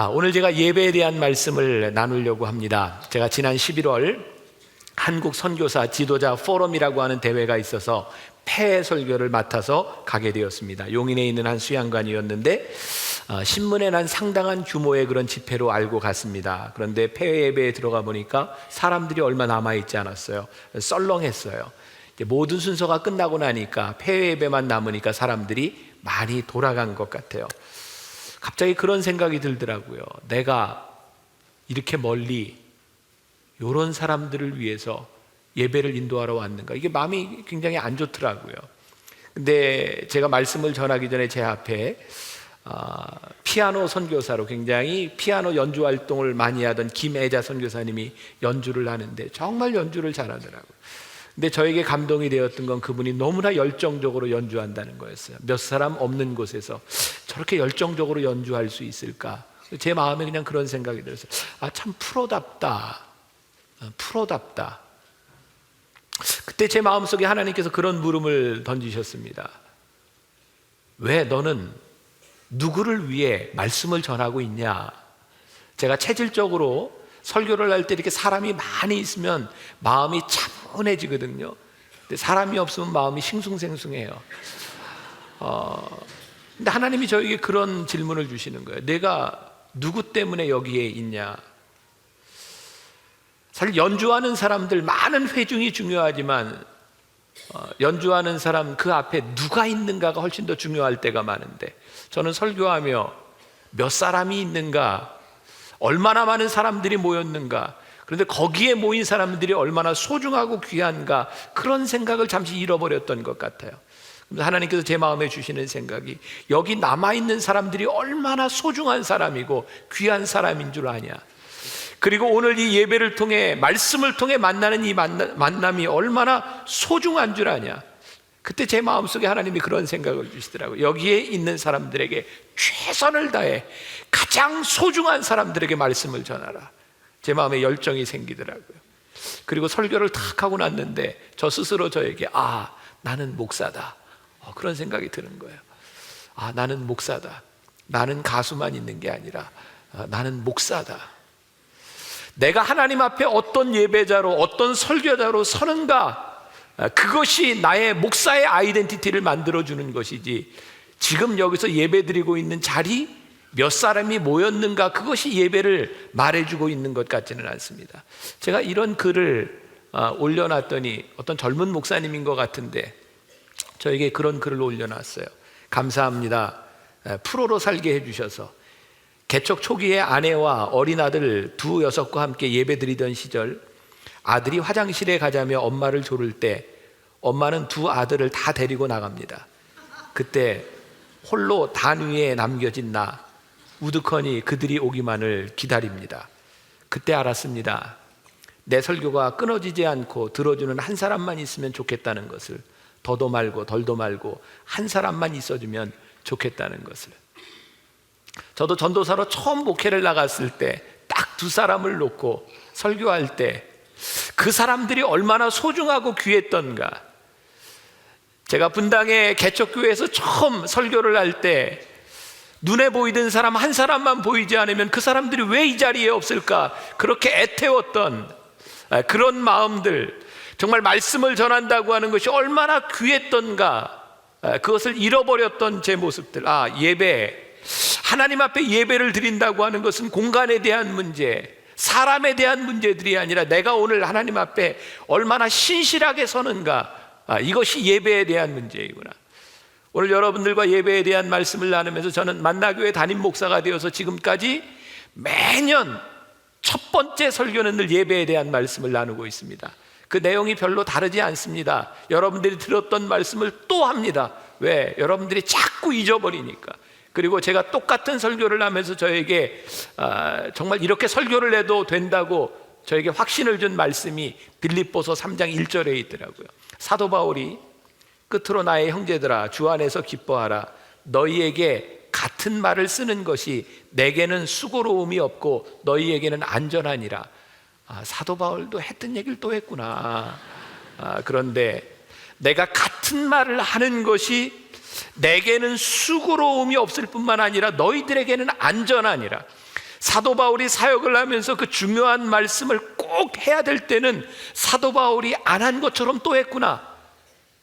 오늘 제가 예배에 대한 말씀을 나누려고 합니다. 제가 지난 11월 한국 선교사 지도자 포럼이라고 하는 대회가 있어서 폐 설교를 맡아서 가게 되었습니다. 용인에 있는 한 수양관이었는데 신문에 난 상당한 규모의 그런 집회로 알고 갔습니다. 그런데 폐회 예배에 들어가 보니까 사람들이 얼마 남아있지 않았어요. 썰렁했어요. 모든 순서가 끝나고 나니까 폐회 예배만 남으니까 사람들이 많이 돌아간 것 같아요. 갑자기 그런 생각이 들더라고요. 내가 이렇게 멀리 이런 사람들을 위해서 예배를 인도하러 왔는가, 이게 마음이 굉장히 안 좋더라고요. 근데 제가 말씀을 전하기 전에 제 앞에 피아노 선교사로 굉장히 피아노 연주 활동을 많이 하던 김애자 선교사님이 연주를 하는데 정말 연주를 잘하더라고요. 근데 저에게 감동이 되었던 건 그분이 너무나 열정적으로 연주한다는 거였어요. 몇 사람 없는 곳에서 저렇게 열정적으로 연주할 수 있을까? 제 마음에 그냥 그런 생각이 들었어요. 참 프로답다. 프로답다. 그때 제 마음속에 하나님께서 그런 물음을 던지셨습니다. 왜 너는 누구를 위해 말씀을 전하고 있냐? 제가 체질적으로 설교를 할 때 이렇게 사람이 많이 있으면 마음이 차분해지거든요. 근데 사람이 없으면 마음이 싱숭생숭해요. 근데 하나님이 저에게 그런 질문을 주시는 거예요. 내가 누구 때문에 여기에 있냐? 사실 연주하는 사람들 많은 회중이 중요하지만 연주하는 사람 그 앞에 누가 있는가가 훨씬 더 중요할 때가 많은데, 저는 설교하며 몇 사람이 있는가, 얼마나 많은 사람들이 모였는가, 그런데 거기에 모인 사람들이 얼마나 소중하고 귀한가, 그런 생각을 잠시 잃어버렸던 것 같아요. 하나님께서 제 마음에 주시는 생각이, 여기 남아있는 사람들이 얼마나 소중한 사람이고 귀한 사람인 줄 아냐, 그리고 오늘 이 예배를 통해 말씀을 통해 만나는 이 만남이 얼마나 소중한 줄 아냐. 그때 제 마음속에 하나님이 그런 생각을 주시더라고요. 여기에 있는 사람들에게 최선을 다해 가장 소중한 사람들에게 말씀을 전하라. 제 마음에 열정이 생기더라고요. 그리고 설교를 탁 하고 났는데 저 스스로 저에게 나는 목사다, 그런 생각이 드는 거예요. 나는 목사다. 나는 가수만 있는 게 아니라 나는 목사다. 내가 하나님 앞에 어떤 예배자로, 어떤 설교자로 서는가, 그것이 나의 목사의 아이덴티티를 만들어주는 것이지, 지금 여기서 예배드리고 있는 자리, 몇 사람이 모였는가, 그것이 예배를 말해주고 있는 것 같지는 않습니다. 제가 이런 글을 올려놨더니 어떤 젊은 목사님인 것 같은데 저에게 그런 글을 올려놨어요. 감사합니다. 프로로 살게 해주셔서. 개척 초기에 아내와 어린 아들 두 녀석과 함께 예배드리던 시절, 아들이 화장실에 가자며 엄마를 조를 때 엄마는 두 아들을 다 데리고 나갑니다. 그때 홀로 단 위에 남겨진 나 우두커니 그들이 오기만을 기다립니다. 그때 알았습니다. 내 설교가 끊어지지 않고 들어주는 한 사람만 있으면 좋겠다는 것을. 더도 말고 덜도 말고 한 사람만 있어주면 좋겠다는 것을. 저도 전도사로 처음 목회를 나갔을 때 딱 두 사람을 놓고 설교할 때 그 사람들이 얼마나 소중하고 귀했던가. 제가 분당의 개척교회에서 처음 설교를 할 때 눈에 보이던 사람 한 사람만 보이지 않으면 그 사람들이 왜 이 자리에 없을까, 그렇게 애태웠던 그런 마음들, 정말 말씀을 전한다고 하는 것이 얼마나 귀했던가, 그것을 잃어버렸던 제 모습들. 예배, 하나님 앞에 예배를 드린다고 하는 것은 공간에 대한 문제, 사람에 대한 문제들이 아니라 내가 오늘 하나님 앞에 얼마나 신실하게 서는가, 이것이 예배에 대한 문제이구나. 오늘 여러분들과 예배에 대한 말씀을 나누면서 저는 만나교회 담임 목사가 되어서 지금까지 매년 첫 번째 설교는 늘 예배에 대한 말씀을 나누고 있습니다. 그 내용이 별로 다르지 않습니다. 여러분들이 들었던 말씀을 또 합니다. 왜? 여러분들이 자꾸 잊어버리니까. 그리고 제가 똑같은 설교를 하면서 저에게 정말 이렇게 설교를 해도 된다고 저에게 확신을 준 말씀이 빌립보서 3장 1절에 있더라고요. 사도 바울이 끝으로 나의 형제들아 주 안에서 기뻐하라. 너희에게 같은 말을 쓰는 것이 내게는 수고로움이 없고 너희에게는 안전하니라. 사도 바울도 했던 얘기를 또 했구나. 그런데 내가 같은 말을 하는 것이 내게는 수고로움이 없을 뿐만 아니라 너희들에게는 안전하니라. 사도 바울이 사역을 하면서 그 중요한 말씀을 꼭 해야 될 때는 사도 바울이 안 한 것처럼 또 했구나.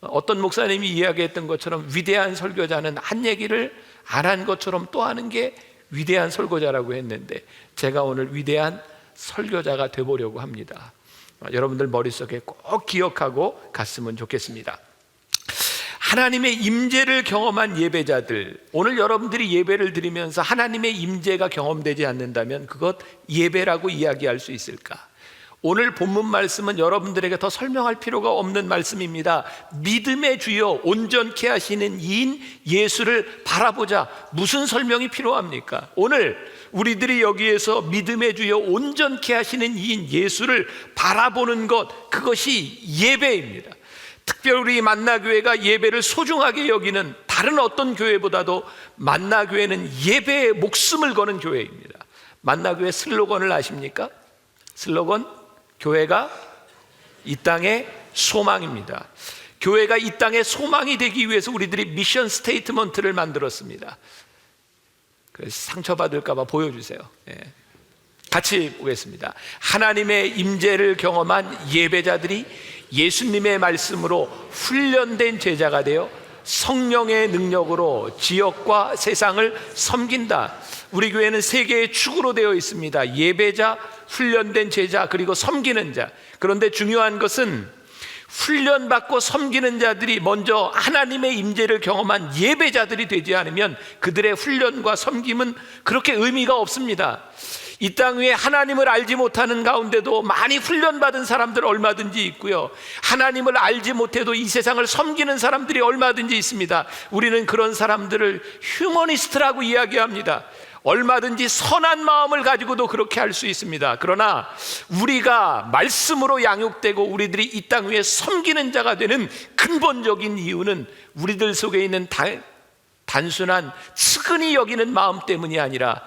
어떤 목사님이 이야기했던 것처럼 위대한 설교자는 한 얘기를 안 한 것처럼 또 하는 게 위대한 설교자라고 했는데, 제가 오늘 위대한 설교자가 되보려고 합니다. 여러분들 머릿속에 꼭 기억하고 갔으면 좋겠습니다. 하나님의 임재를 경험한 예배자들, 오늘 여러분들이 예배를 드리면서 하나님의 임재가 경험되지 않는다면 그것 예배라고 이야기할 수 있을까? 오늘 본문 말씀은 여러분들에게 더 설명할 필요가 없는 말씀입니다. 믿음의 주여 온전케 하시는 이인 예수를 바라보자. 무슨 설명이 필요합니까? 오늘 우리들이 여기에서 믿음의 주여 온전케 하시는 이인 예수를 바라보는 것, 그것이 예배입니다. 특별히 만나교회가 예배를 소중하게 여기는 다른 어떤 교회보다도 만나교회는 예배에 목숨을 거는 교회입니다. 만나교회 슬로건을 아십니까? 슬로건, 교회가 이 땅의 소망입니다. 교회가 이 땅의 소망이 되기 위해서 우리들이 미션 스테이트먼트를 만들었습니다. 그래서 상처받을까 봐 보여주세요. 같이 보겠습니다. 하나님의 임재를 경험한 예배자들이 예수님의 말씀으로 훈련된 제자가 되어 성령의 능력으로 지역과 세상을 섬긴다. 우리 교회는 세 개의 축으로 되어 있습니다. 예배자, 훈련된 제자, 그리고 섬기는 자. 그런데 중요한 것은 훈련받고 섬기는 자들이 먼저 하나님의 임재를 경험한 예배자들이 되지 않으면 그들의 훈련과 섬김은 그렇게 의미가 없습니다. 이 땅 위에 하나님을 알지 못하는 가운데도 많이 훈련받은 사람들 얼마든지 있고요, 하나님을 알지 못해도 이 세상을 섬기는 사람들이 얼마든지 있습니다. 우리는 그런 사람들을 휴머니스트라고 이야기합니다. 얼마든지 선한 마음을 가지고도 그렇게 할 수 있습니다. 그러나 우리가 말씀으로 양육되고 우리들이 이 땅 위에 섬기는 자가 되는 근본적인 이유는 우리들 속에 있는 단순한 측은히 여기는 마음 때문이 아니라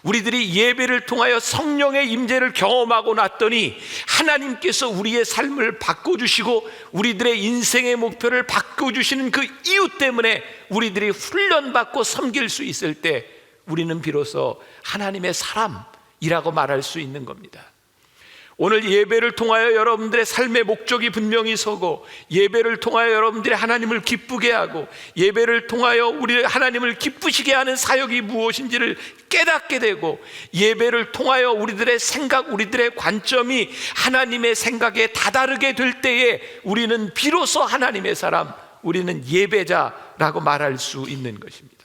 우리들이 예배를 통하여 성령의 임재를 경험하고 났더니 하나님께서 우리의 삶을 바꿔주시고 우리들의 인생의 목표를 바꿔주시는 그 이유 때문에 우리들이 훈련받고 섬길 수 있을 때 우리는 비로소 하나님의 사람이라고 말할 수 있는 겁니다. 오늘 예배를 통하여 여러분들의 삶의 목적이 분명히 서고, 예배를 통하여 여러분들이 하나님을 기쁘게 하고, 예배를 통하여 우리 하나님을 기쁘시게 하는 사역이 무엇인지를 깨닫게 되고, 예배를 통하여 우리들의 생각, 우리들의 관점이 하나님의 생각에 다다르게 될 때에 우리는 비로소 하나님의 사람, 우리는 예배자라고 말할 수 있는 것입니다.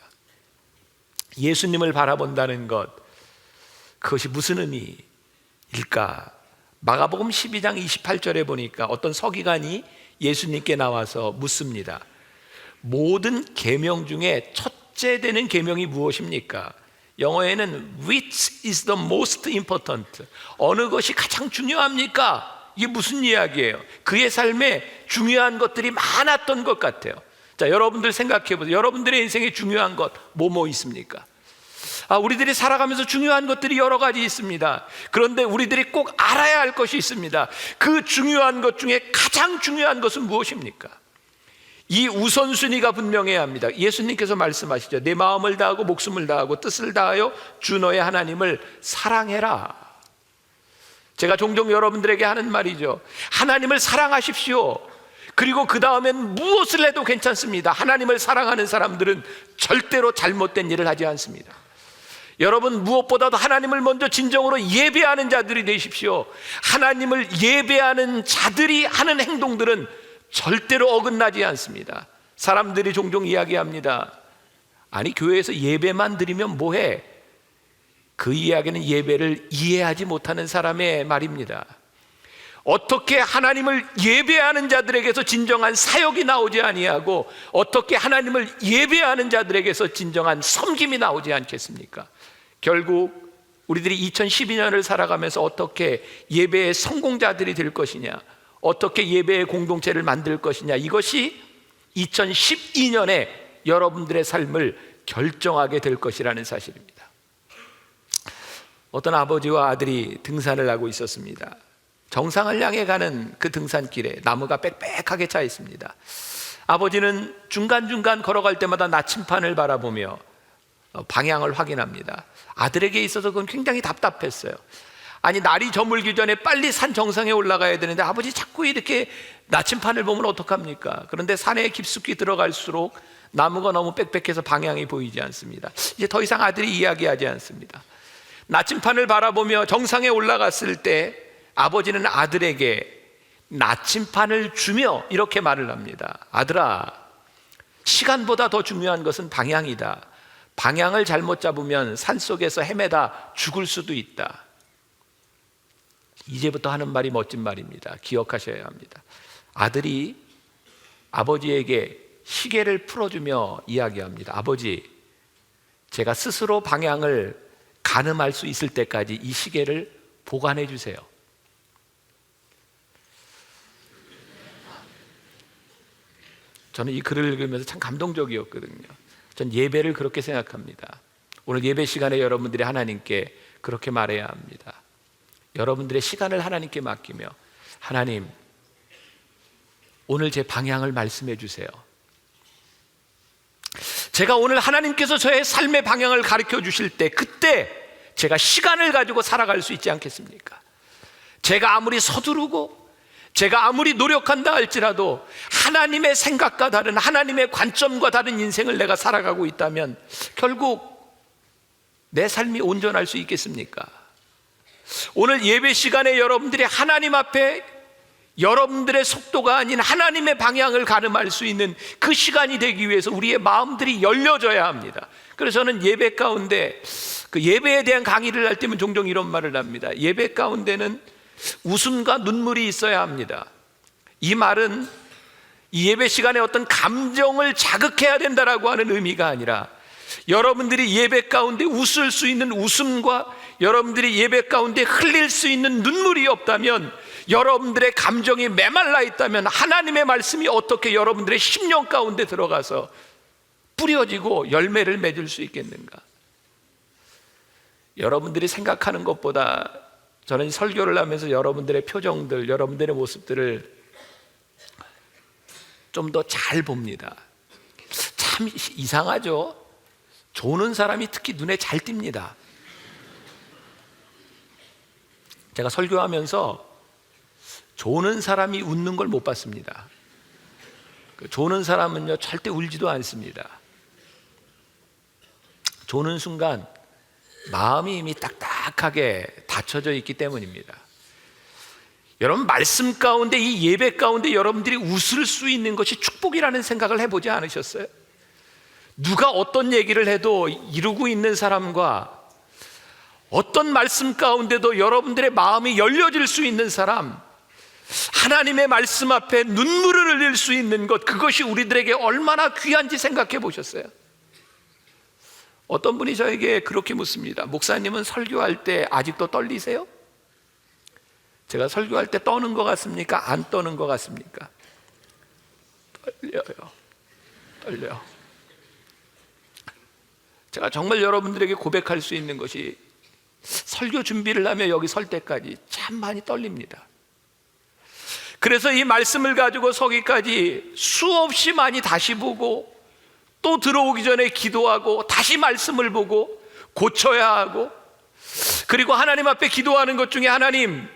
예수님을 바라본다는 것, 그것이 무슨 의미일까? 마가복음 12장 28절에 보니까 어떤 서기관이 예수님께 나와서 묻습니다. 모든 계명 중에 첫째 되는 계명이 무엇입니까? 영어에는 which is the most important, 어느 것이 가장 중요합니까? 이게 무슨 이야기예요? 그의 삶에 중요한 것들이 많았던 것 같아요. 자, 여러분들 생각해 보세요. 여러분들의 인생에 중요한 것 뭐 있습니까? 우리들이 살아가면서 중요한 것들이 여러 가지 있습니다. 그런데 우리들이 꼭 알아야 할 것이 있습니다. 그 중요한 것 중에 가장 중요한 것은 무엇입니까? 이 우선순위가 분명해야 합니다. 예수님께서 말씀하시죠. 내 마음을 다하고 목숨을 다하고 뜻을 다하여 주 너의 하나님을 사랑해라. 제가 종종 여러분들에게 하는 말이죠. 하나님을 사랑하십시오. 그리고 그 다음엔 무엇을 해도 괜찮습니다. 하나님을 사랑하는 사람들은 절대로 잘못된 일을 하지 않습니다. 여러분, 무엇보다도 하나님을 먼저 진정으로 예배하는 자들이 되십시오. 하나님을 예배하는 자들이 하는 행동들은 절대로 어긋나지 않습니다. 사람들이 종종 이야기합니다. 아니, 교회에서 예배만 드리면 뭐해? 그 이야기는 예배를 이해하지 못하는 사람의 말입니다. 어떻게 하나님을 예배하는 자들에게서 진정한 사역이 나오지 아니하고 어떻게 하나님을 예배하는 자들에게서 진정한 섬김이 나오지 않겠습니까? 결국 우리들이 2012년을 살아가면서 어떻게 예배의 성공자들이 될 것이냐, 어떻게 예배의 공동체를 만들 것이냐, 이것이 2012년에 여러분들의 삶을 결정하게 될 것이라는 사실입니다. 어떤 아버지와 아들이 등산을 하고 있었습니다. 정상을 향해 가는 그 등산길에 나무가 빽빽하게 차 있습니다. 아버지는 중간중간 걸어갈 때마다 나침판을 바라보며 방향을 확인합니다. 아들에게 있어서 그건 굉장히 답답했어요. 아니, 날이 저물기 전에 빨리 산 정상에 올라가야 되는데 아버지 자꾸 이렇게 나침판을 보면 어떡합니까? 그런데 산에 깊숙이 들어갈수록 나무가 너무 빽빽해서 방향이 보이지 않습니다. 이제 더 이상 아들이 이야기하지 않습니다. 나침판을 바라보며 정상에 올라갔을 때 아버지는 아들에게 나침판을 주며 이렇게 말을 합니다. 아들아, 시간보다 더 중요한 것은 방향이다. 방향을 잘못 잡으면 산속에서 헤매다 죽을 수도 있다. 이제부터 하는 말이 멋진 말입니다. 기억하셔야 합니다. 아들이 아버지에게 시계를 풀어주며 이야기합니다. 아버지, 제가 스스로 방향을 가늠할 수 있을 때까지 이 시계를 보관해 주세요. 저는 이 글을 읽으면서 참 감동적이었거든요. 전 예배를 그렇게 생각합니다. 오늘 예배 시간에 여러분들이 하나님께 그렇게 말해야 합니다. 여러분들의 시간을 하나님께 맡기며, 하나님, 오늘 제 방향을 말씀해 주세요. 제가 오늘 하나님께서 저의 삶의 방향을 가르쳐 주실 때, 그때 제가 시간을 가지고 살아갈 수 있지 않겠습니까? 제가 아무리 서두르고 제가 아무리 노력한다 할지라도 하나님의 생각과 다른, 하나님의 관점과 다른 인생을 내가 살아가고 있다면 결국 내 삶이 온전할 수 있겠습니까? 오늘 예배 시간에 여러분들이 하나님 앞에 여러분들의 속도가 아닌 하나님의 방향을 가늠할 수 있는 그 시간이 되기 위해서 우리의 마음들이 열려져야 합니다. 그래서 저는 예배 가운데, 그 예배에 대한 강의를 할 때면 종종 이런 말을 합니다. 예배 가운데는 웃음과 눈물이 있어야 합니다. 이 말은 이 예배 시간에 어떤 감정을 자극해야 된다라고 하는 의미가 아니라, 여러분들이 예배 가운데 웃을 수 있는 웃음과 여러분들이 예배 가운데 흘릴 수 있는 눈물이 없다면, 여러분들의 감정이 메말라 있다면 하나님의 말씀이 어떻게 여러분들의 심령 가운데 들어가서 뿌려지고 열매를 맺을 수 있겠는가? 여러분들이 생각하는 것보다 저는 설교를 하면서 여러분들의 표정들, 여러분들의 모습들을 좀 더 잘 봅니다. 참 이상하죠? 조는 사람이 특히 눈에 잘 띕니다. 제가 설교하면서 조는 사람이 웃는 걸 못 봤습니다. 조는 사람은요, 절대 울지도 않습니다. 조는 순간 마음이 이미 딱딱하게 닫혀져 있기 때문입니다. 여러분, 말씀 가운데, 이 예배 가운데 여러분들이 웃을 수 있는 것이 축복이라는 생각을 해보지 않으셨어요? 누가 어떤 얘기를 해도 이루고 있는 사람과 어떤 말씀 가운데도 여러분들의 마음이 열려질 수 있는 사람, 하나님의 말씀 앞에 눈물을 흘릴 수 있는 것, 그것이 우리들에게 얼마나 귀한지 생각해 보셨어요? 어떤 분이 저에게 그렇게 묻습니다. 목사님은 설교할 때 아직도 떨리세요? 제가 설교할 때 떠는 것 같습니까? 안 떠는 것 같습니까? 떨려요. 제가 정말 여러분들에게 고백할 수 있는 것이, 설교 준비를 하며 여기 설 때까지 참 많이 떨립니다. 그래서 이 말씀을 가지고 서기까지 수없이 많이 다시 보고, 또 들어오기 전에 기도하고, 다시 말씀을 보고 고쳐야 하고, 그리고 하나님 앞에 기도하는 것 중에, 하나님,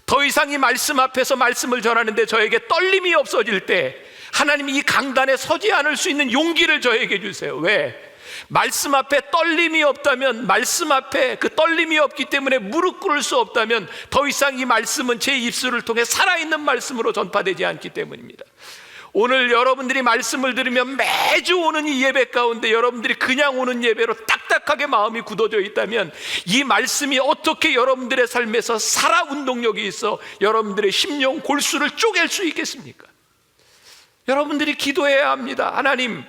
더 이상 이 말씀 앞에서 말씀을 전하는데 저에게 떨림이 없어질 때 하나님이 이 강단에 서지 않을 수 있는 용기를 저에게 주세요. 왜? 말씀 앞에 떨림이 없다면, 말씀 앞에 그 떨림이 없기 때문에 무릎 꿇을 수 없다면 더 이상 이 말씀은 제 입술을 통해 살아있는 말씀으로 전파되지 않기 때문입니다. 오늘 여러분들이 말씀을 들으면 매주 오는 이 예배 가운데 여러분들이 그냥 오는 예배로 딱딱하게 마음이 굳어져 있다면, 이 말씀이 어떻게 여러분들의 삶에서 살아 운동력이 있어 여러분들의 심령 골수를 쪼갤 수 있겠습니까? 여러분들이 기도해야 합니다. 하나님,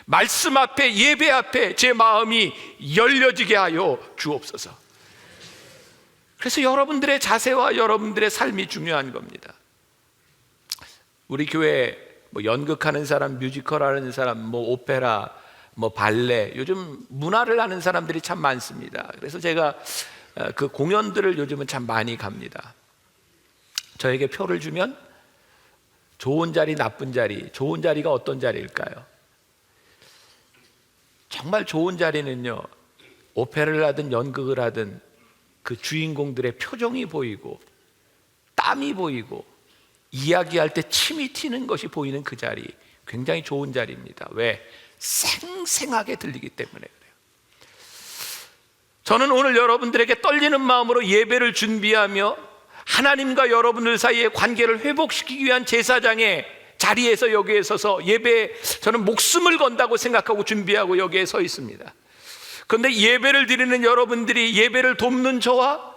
말씀 앞에, 예배 앞에 제 마음이 열려지게 하여 주옵소서. 그래서 여러분들의 자세와 여러분들의 삶이 중요한 겁니다. 우리 교회 연극하는 사람, 뮤지컬 하는 사람, 오페라, 발레, 요즘 문화를 하는 사람들이 참 많습니다. 그래서 제가 그 공연들을 요즘은 참 많이 갑니다. 저에게 표를 주면 좋은 자리, 나쁜 자리, 좋은 자리가 어떤 자리일까요? 정말 좋은 자리는요, 오페라를 하든 연극을 하든 그 주인공들의 표정이 보이고 땀이 보이고 이야기할 때 침이 튀는 것이 보이는 그 자리, 굉장히 좋은 자리입니다. 왜? 생생하게 들리기 때문에 그래요. 저는 오늘 여러분들에게 떨리는 마음으로 예배를 준비하며 하나님과 여러분들 사이의 관계를 회복시키기 위한 제사장의 자리에서 여기에 서서 예배에 저는 목숨을 건다고 생각하고 준비하고 여기에 서 있습니다. 그런데 예배를 드리는 여러분들이 예배를 돕는 저와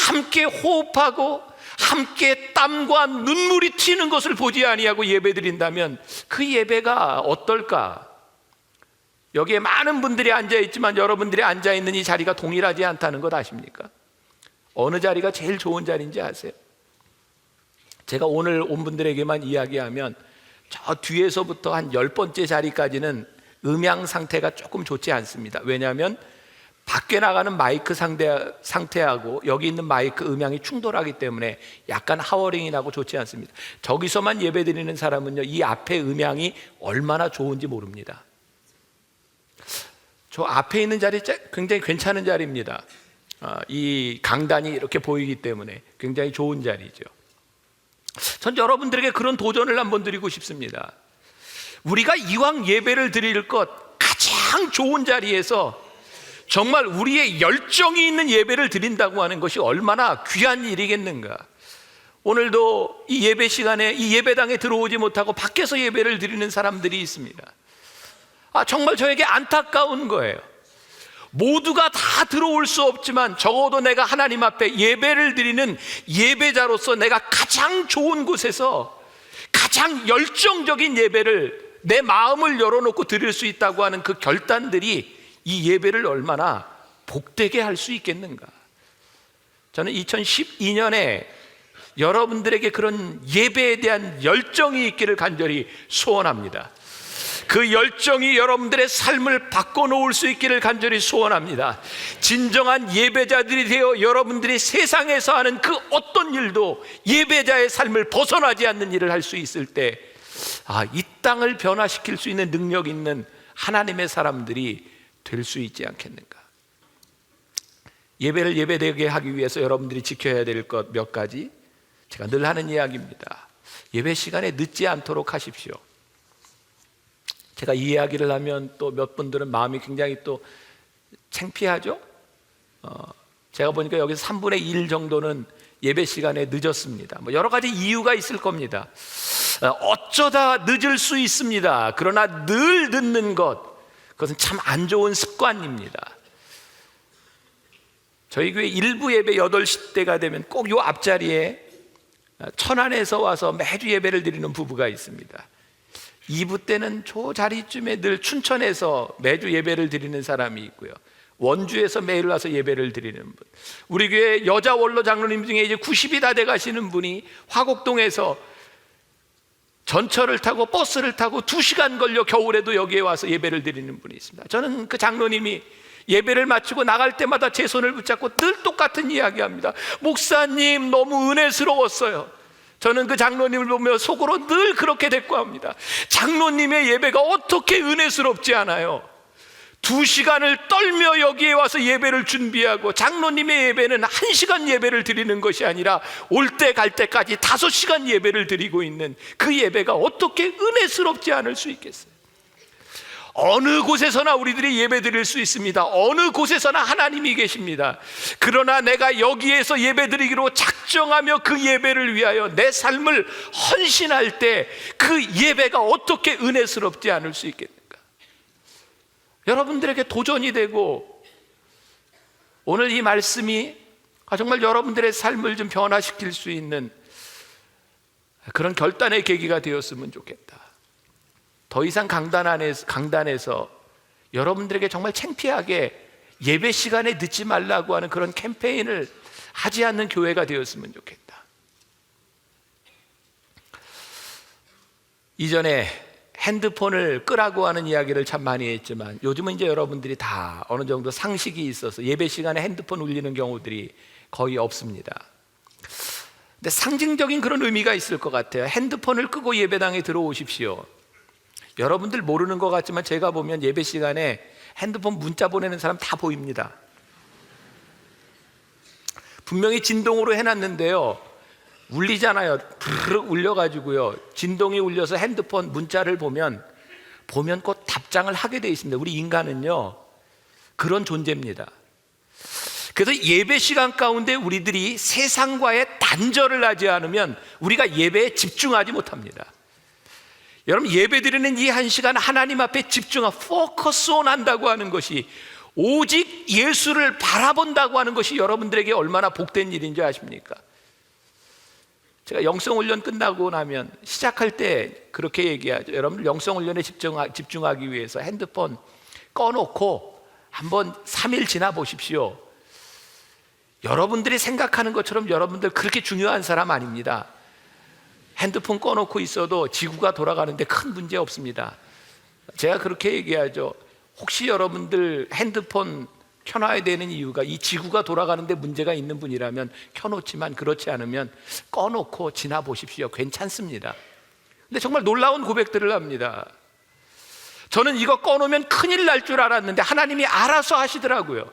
함께 호흡하고 함께 땀과 눈물이 튀는 것을 보지 아니하고 예배 드린다면 그 예배가 어떨까? 여기에 많은 분들이 앉아있지만 여러분들이 앉아있는 이 자리가 동일하지 않다는 것 아십니까? 어느 자리가 제일 좋은 자리인지 아세요? 제가 오늘 온 분들에게만 이야기하면 저 뒤에서부터 한 10번째 자리까지는 음향 상태가 조금 좋지 않습니다. 왜냐하면 밖에 나가는 마이크 상태하고 여기 있는 마이크 음향이 충돌하기 때문에 약간 하워링이 나고 좋지 않습니다. 저기서만 예배드리는 사람은요, 이 앞에 음향이 얼마나 좋은지 모릅니다. 저 앞에 있는 자리 굉장히 괜찮은 자리입니다. 이 강단이 이렇게 보이기 때문에 굉장히 좋은 자리죠. 전 여러분들에게 그런 도전을 한번 드리고 싶습니다. 우리가 이왕 예배를 드릴 것 가장 좋은 자리에서 정말 우리의 열정이 있는 예배를 드린다고 하는 것이 얼마나 귀한 일이겠는가. 오늘도 이 예배 시간에 이 예배당에 들어오지 못하고 밖에서 예배를 드리는 사람들이 있습니다. 정말 저에게 안타까운 거예요. 모두가 다 들어올 수 없지만 적어도 내가 하나님 앞에 예배를 드리는 예배자로서 내가 가장 좋은 곳에서 가장 열정적인 예배를 내 마음을 열어놓고 드릴 수 있다고 하는 그 결단들이 이 예배를 얼마나 복되게 할 수 있겠는가. 저는 2012년에 여러분들에게 그런 예배에 대한 열정이 있기를 간절히 소원합니다. 그 열정이 여러분들의 삶을 바꿔놓을 수 있기를 간절히 소원합니다. 진정한 예배자들이 되어 여러분들이 세상에서 하는 그 어떤 일도 예배자의 삶을 벗어나지 않는 일을 할 수 있을 때, 이 땅을 변화시킬 수 있는 능력 있는 하나님의 사람들이 될 수 있지 않겠는가. 예배를 예배되게 하기 위해서 여러분들이 지켜야 될 것 몇 가지, 제가 늘 하는 이야기입니다. 예배 시간에 늦지 않도록 하십시오. 제가 이 이야기를 하면 또 몇 분들은 마음이 굉장히 또 창피하죠. 제가 보니까 여기서 3분의 1 정도는 예배 시간에 늦었습니다. 여러 가지 이유가 있을 겁니다. 어쩌다 늦을 수 있습니다. 그러나 늘 늦는 것, 그것은 참 안 좋은 습관입니다. 저희 교회 일부 예배 8시 때가 되면 꼭 요 앞자리에 천안에서 와서 매주 예배를 드리는 부부가 있습니다. 2부 때는 저 자리쯤에 늘 춘천에서 매주 예배를 드리는 사람이 있고요, 원주에서 매일 와서 예배를 드리는 분, 우리 교회 여자 원로 장로님 중에 이제 90이 다 돼 가시는 분이 화곡동에서 전철을 타고 버스를 타고 2시간 걸려 겨울에도 여기에 와서 예배를 드리는 분이 있습니다. 저는 그 장로님이 예배를 마치고 나갈 때마다 제 손을 붙잡고 늘 똑같은 이야기합니다. 목사님, 너무 은혜스러웠어요. 저는 그 장로님을 보며 속으로 늘 그렇게 대꾸합니다. 장로님의 예배가 어떻게 은혜스럽지 않아요? 2시간을 떨며 여기에 와서 예배를 준비하고, 장로님의 예배는 1시간 예배를 드리는 것이 아니라 올 때 갈 때까지 5시간 예배를 드리고 있는 그 예배가 어떻게 은혜스럽지 않을 수 있겠어요? 어느 곳에서나 우리들이 예배 드릴 수 있습니다. 어느 곳에서나 하나님이 계십니다. 그러나 내가 여기에서 예배 드리기로 작정하며 그 예배를 위하여 내 삶을 헌신할 때 그 예배가 어떻게 은혜스럽지 않을 수 있겠는가? 여러분들에게 도전이 되고, 오늘 이 말씀이 정말 여러분들의 삶을 좀 변화시킬 수 있는 그런 결단의 계기가 되었으면 좋겠다. 더 이상 강단에서 여러분들에게 정말 창피하게 예배 시간에 늦지 말라고 하는 그런 캠페인을 하지 않는 교회가 되었으면 좋겠다. 이전에 핸드폰을 끄라고 하는 이야기를 참 많이 했지만 요즘은 이제 여러분들이 다 어느 정도 상식이 있어서 예배 시간에 핸드폰 울리는 경우들이 거의 없습니다. 근데 상징적인 그런 의미가 있을 것 같아요. 핸드폰을 끄고 예배당에 들어오십시오. 여러분들 모르는 것 같지만 제가 보면 예배 시간에 핸드폰 문자 보내는 사람 다 보입니다. 분명히 진동으로 해놨는데요, 울리잖아요. 부르륵 울려가지고요, 진동이 울려서 핸드폰 문자를 보면 곧 답장을 하게 돼 있습니다. 우리 인간은요, 그런 존재입니다. 그래서 예배 시간 가운데 우리들이 세상과의 단절을 하지 않으면 우리가 예배에 집중하지 못합니다. 여러분, 예배 드리는 이 한 시간 하나님 앞에 집중하고 포커스 온 한다고 하는 것이, 오직 예수를 바라본다고 하는 것이 여러분들에게 얼마나 복된 일인 줄 아십니까? 제가 영성훈련 끝나고 나면 시작할 때 그렇게 얘기하죠. 여러분들 영성훈련에 집중하기 위해서 핸드폰 꺼놓고 한번 3일 지나 보십시오. 여러분들이 생각하는 것처럼 여러분들 그렇게 중요한 사람 아닙니다. 핸드폰 꺼놓고 있어도 지구가 돌아가는데 큰 문제 없습니다. 제가 그렇게 얘기하죠. 혹시 여러분들 핸드폰 켜놔야 되는 이유가 이 지구가 돌아가는데 문제가 있는 분이라면 켜놓지만, 그렇지 않으면 꺼놓고 지나 보십시오. 괜찮습니다. 근데 정말 놀라운 고백들을 합니다. 저는 이거 꺼놓으면 큰일 날 줄 알았는데 하나님이 알아서 하시더라고요.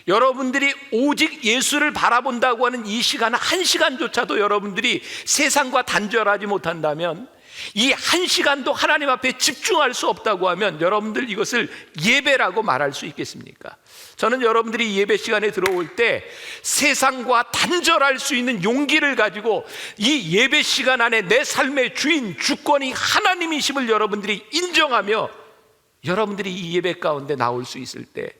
여러분들이 오직 예수를 바라본다고 하는 이 시간, 한 시간조차도 여러분들이 세상과 단절하지 못한다면, 이 한 시간도 하나님 앞에 집중할 수 없다고 하면 여러분들 이것을 예배라고 말할 수 있겠습니까? 저는 여러분들이 예배 시간에 들어올 때 세상과 단절할 수 있는 용기를 가지고 이 예배 시간 안에 내 삶의 주인, 주권이 하나님이심을 여러분들이 인정하며 여러분들이 이 예배 가운데 나올 수 있을 때,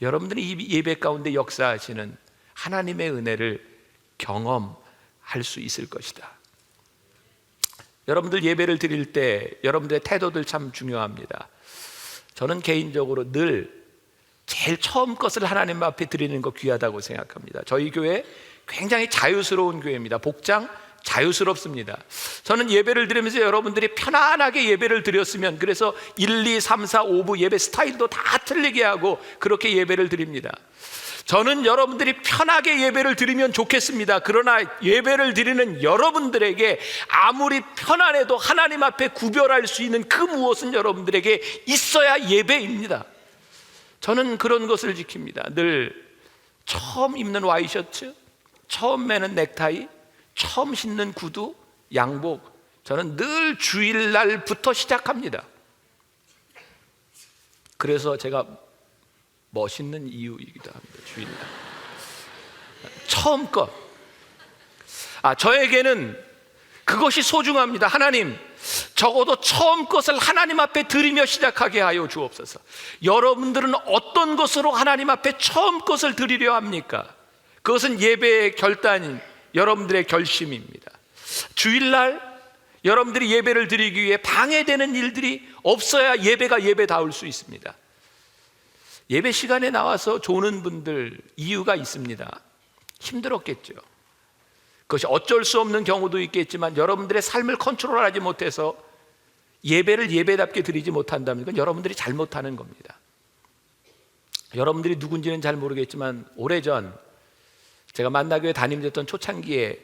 여러분들이 이 예배 가운데 역사하시는 하나님의 은혜를 경험할 수 있을 것이다. 여러분들 예배를 드릴 때 여러분들의 태도들 참 중요합니다. 저는 개인적으로 늘 제일 처음 것을 하나님 앞에 드리는 거 귀하다고 생각합니다. 저희 교회 굉장히 자유스러운 교회입니다. 복장 자유스럽습니다. 저는 예배를 드리면서 여러분들이 편안하게 예배를 드렸으면, 그래서 1, 2, 3, 4, 5부 예배 스타일도 다 틀리게 하고 그렇게 예배를 드립니다. 저는 여러분들이 편하게 예배를 드리면 좋겠습니다. 그러나 예배를 드리는 여러분들에게 아무리 편안해도 하나님 앞에 구별할 수 있는 그 무엇은 여러분들에게 있어야 예배입니다. 저는 그런 것을 지킵니다. 늘 처음 입는 와이셔츠, 처음 매는 넥타이, 처음 신는 구두, 양복, 저는 늘 주일날부터 시작합니다. 그래서 제가 멋있는 이유이기도 합니다. 주일날 처음 것, 저에게는 그것이 소중합니다. 하나님, 적어도 처음 것을 하나님 앞에 드리며 시작하게 하여 주옵소서. 여러분들은 어떤 것으로 하나님 앞에 처음 것을 드리려 합니까? 그것은 예배의 결단인 여러분들의 결심입니다. 주일날 여러분들이 예배를 드리기 위해 방해되는 일들이 없어야 예배가 예배다울 수 있습니다. 예배 시간에 나와서 조는 분들 이유가 있습니다. 힘들었겠죠. 그것이 어쩔 수 없는 경우도 있겠지만, 여러분들의 삶을 컨트롤하지 못해서 예배를 예배답게 드리지 못한다면 그건 여러분들이 잘못하는 겁니다. 여러분들이 누군지는 잘 모르겠지만 오래전 제가 만나교회 담임됐던 초창기에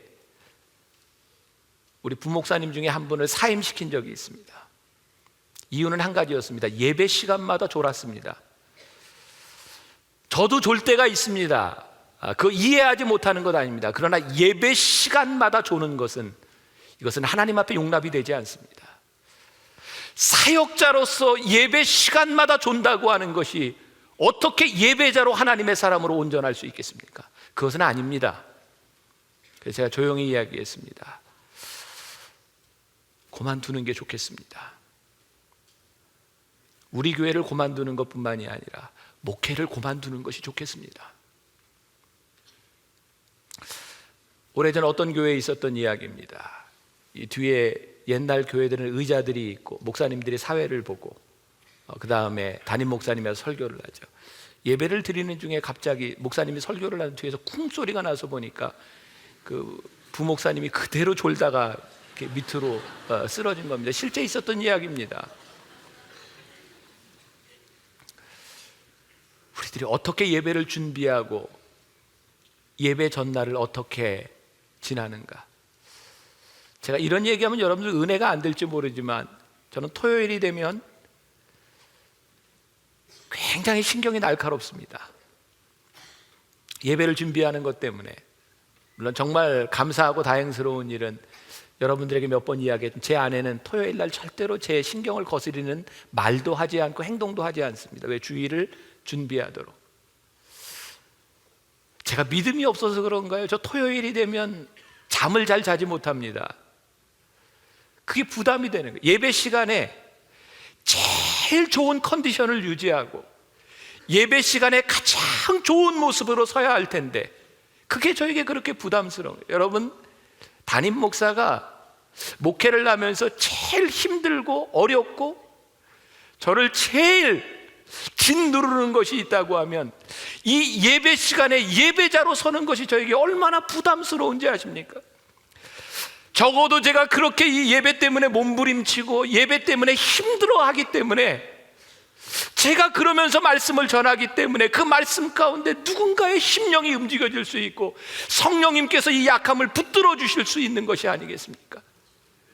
우리 부목사님 중에 한 분을 사임시킨 적이 있습니다. 이유는 한 가지였습니다. 예배 시간마다 졸았습니다. 저도 졸 때가 있습니다. 그거 이해하지 못하는 것 아닙니다. 그러나 예배 시간마다 조는 것은, 이것은 하나님 앞에 용납이 되지 않습니다. 사역자로서 예배 시간마다 존다고 하는 것이 어떻게 예배자로 하나님의 사람으로 온전할 수 있겠습니까? 그것은 아닙니다. 그래서 제가 조용히 이야기했습니다. 그만두는 게 좋겠습니다. 우리 교회를 그만두는 것뿐만이 아니라 목회를 그만두는 것이 좋겠습니다. 오래전 어떤 교회에 있었던 이야기입니다. 이 뒤에 옛날 교회들은 의자들이 있고 목사님들이 사회를 보고 그 다음에 담임 목사님이 설교를 하죠. 예배를 드리는 중에 갑자기 목사님이 설교를 하는 뒤에서 쿵 소리가 나서 보니까 그 부목사님이 그대로 졸다가 이렇게 밑으로 쓰러진 겁니다. 실제 있었던 이야기입니다. 우리들이 어떻게 예배를 준비하고 예배 전날을 어떻게 지나는가. 제가 이런 얘기하면 여러분들 은혜가 안 될지 모르지만, 저는 토요일이 되면 굉장히 신경이 날카롭습니다. 예배를 준비하는 것 때문에. 물론 정말 감사하고 다행스러운 일은 여러분들에게 몇 번 이야기했던 제 아내는 토요일 날 절대로 제 신경을 거스리는 말도 하지 않고 행동도 하지 않습니다. 왜? 주일을 준비하도록. 제가 믿음이 없어서 그런가요? 저 토요일이 되면 잠을 잘 자지 못합니다. 그게 부담이 되는 거예요. 예배 시간에 제일 좋은 컨디션을 유지하고 예배 시간에 가장 좋은 모습으로 서야 할 텐데 그게 저에게 그렇게 부담스러워요. 여러분, 담임 목사가 목회를 하면서 제일 힘들고 어렵고 저를 제일 짓누르는 것이 있다고 하면 이 예배 시간에 예배자로 서는 것이 저에게 얼마나 부담스러운지 아십니까? 적어도 제가 그렇게 이 예배 때문에 몸부림치고 예배 때문에 힘들어하기 때문에 제가 그러면서 말씀을 전하기 때문에 그 말씀 가운데 누군가의 심령이 움직여질 수 있고 성령님께서 이 약함을 붙들어 주실 수 있는 것이 아니겠습니까?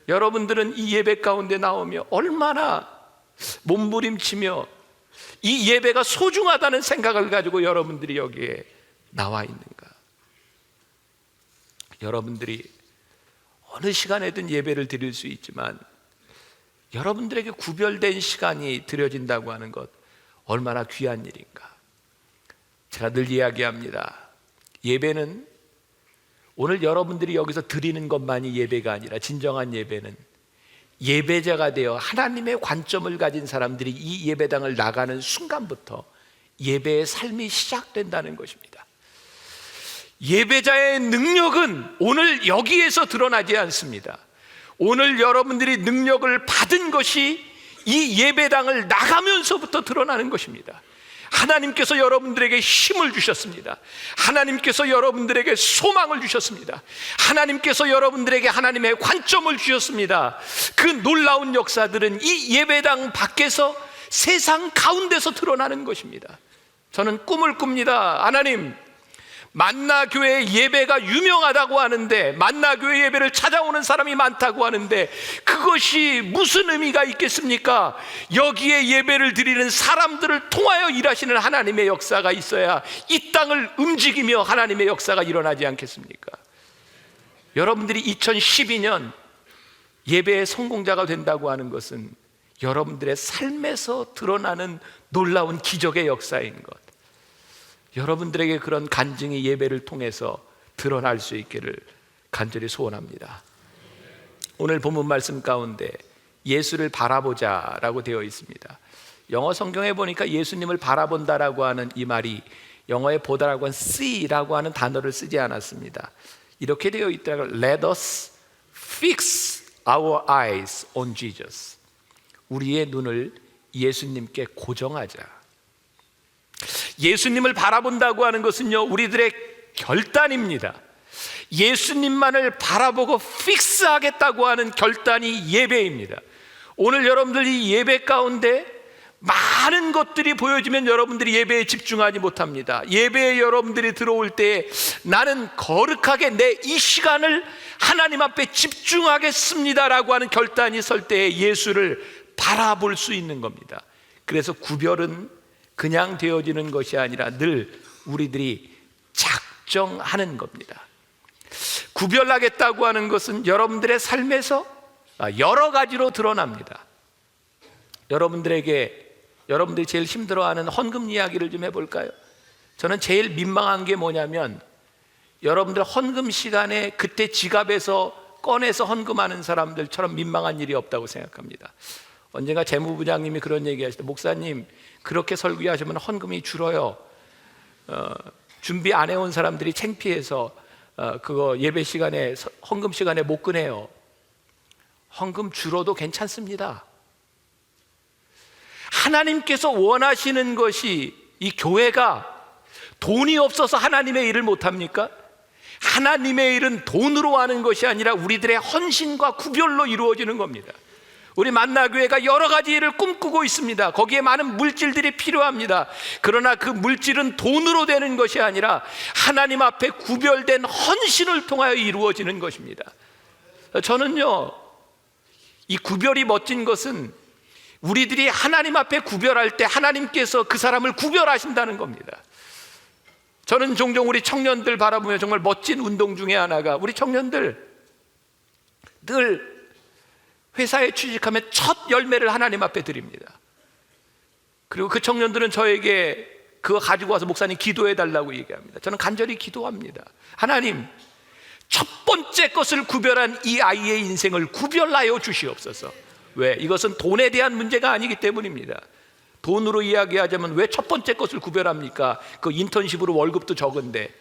여러분들은 이 예배 가운데 나오며 얼마나 몸부림치며 이 예배가 소중하다는 생각을 가지고 여러분들이 여기에 나와 있는가? 여러분들이 어느 시간에든 예배를 드릴 수 있지만 여러분들에게 구별된 시간이 드려진다고 하는 것 얼마나 귀한 일인가. 제가 늘 이야기합니다. 예배는 오늘 여러분들이 여기서 드리는 것만이 예배가 아니라 진정한 예배는 예배자가 되어 하나님의 관점을 가진 사람들이 이 예배당을 나가는 순간부터 예배의 삶이 시작된다는 것입니다. 예배자의 능력은 오늘 여기에서 드러나지 않습니다. 오늘 여러분들이 능력을 받은 것이 이 예배당을 나가면서부터 드러나는 것입니다. 하나님께서 여러분들에게 힘을 주셨습니다. 하나님께서 여러분들에게 소망을 주셨습니다. 하나님께서 여러분들에게 하나님의 관점을 주셨습니다. 그 놀라운 역사들은 이 예배당 밖에서 세상 가운데서 드러나는 것입니다. 저는 꿈을 꿉니다. 하나님, 만나교회 예배가 유명하다고 하는데, 만나교회 예배를 찾아오는 사람이 많다고 하는데 그것이 무슨 의미가 있겠습니까? 여기에 예배를 드리는 사람들을 통하여 일하시는 하나님의 역사가 있어야 이 땅을 움직이며 하나님의 역사가 일어나지 않겠습니까? 여러분들이 2012년 예배의 성공자가 된다고 하는 것은 여러분들의 삶에서 드러나는 놀라운 기적의 역사인 것, 여러분들에게 그런 간증이 예배를 통해서 드러날 수 있기를 간절히 소원합니다. 오늘 본문 말씀 가운데 예수를 바라보자 라고 되어 있습니다. 영어 성경에 보니까 예수님을 바라본다라고 하는 이 말이 영어의 보다라고 하는 see라고 하는 단어를 쓰지 않았습니다. 이렇게 되어 있더라고요. Let us fix our eyes on Jesus. 우리의 눈을 예수님께 고정하자. 예수님을 바라본다고 하는 것은요, 우리들의 결단입니다. 예수님만을 바라보고 픽스하겠다고 하는 결단이 예배입니다. 오늘 여러분들 이 예배 가운데 많은 것들이 보여지면 여러분들이 예배에 집중하지 못합니다. 예배에 여러분들이 들어올 때 나는 거룩하게 내 이 시간을 하나님 앞에 집중하겠습니다라고 하는 결단이 설 때에 예수를 바라볼 수 있는 겁니다. 그래서 구별은 그냥 되어지는 것이 아니라 늘 우리들이 작정하는 겁니다. 구별하겠다고 하는 것은 여러분들의 삶에서 여러 가지로 드러납니다. 여러분들이 제일 힘들어하는 헌금 이야기를 좀 해볼까요? 저는 제일 민망한 게 뭐냐면 여러분들 헌금 시간에 그때 지갑에서 꺼내서 헌금하는 사람들처럼 민망한 일이 없다고 생각합니다. 언젠가 재무부장님이 그런 얘기 하실 때, 목사님 그렇게 설교하시면 헌금이 줄어요. 준비 안 해온 사람들이 창피해서 그거 예배 시간에 헌금 시간에 못 꺼내요. 헌금 줄어도 괜찮습니다. 하나님께서 원하시는 것이 이 교회가 돈이 없어서 하나님의 일을 못합니까? 하나님의 일은 돈으로 하는 것이 아니라 우리들의 헌신과 구별로 이루어지는 겁니다. 우리 만나교회가 여러 가지 일을 꿈꾸고 있습니다. 거기에 많은 물질들이 필요합니다. 그러나 그 물질은 돈으로 되는 것이 아니라 하나님 앞에 구별된 헌신을 통하여 이루어지는 것입니다. 저는요, 이 구별이 멋진 것은 우리들이 하나님 앞에 구별할 때 하나님께서 그 사람을 구별하신다는 겁니다. 저는 종종 우리 청년들 바라보며 정말 멋진 운동 중에 하나가, 우리 청년들 늘 회사에 취직하면 첫 열매를 하나님 앞에 드립니다. 그리고 그 청년들은 저에게 그거 가지고 와서 목사님 기도해 달라고 얘기합니다. 저는 간절히 기도합니다. 하나님, 첫 번째 것을 구별한 이 아이의 인생을 구별하여 주시옵소서. 왜? 이것은 돈에 대한 문제가 아니기 때문입니다. 돈으로 이야기하자면 왜 첫 번째 것을 구별합니까? 그 인턴십으로 월급도 적은데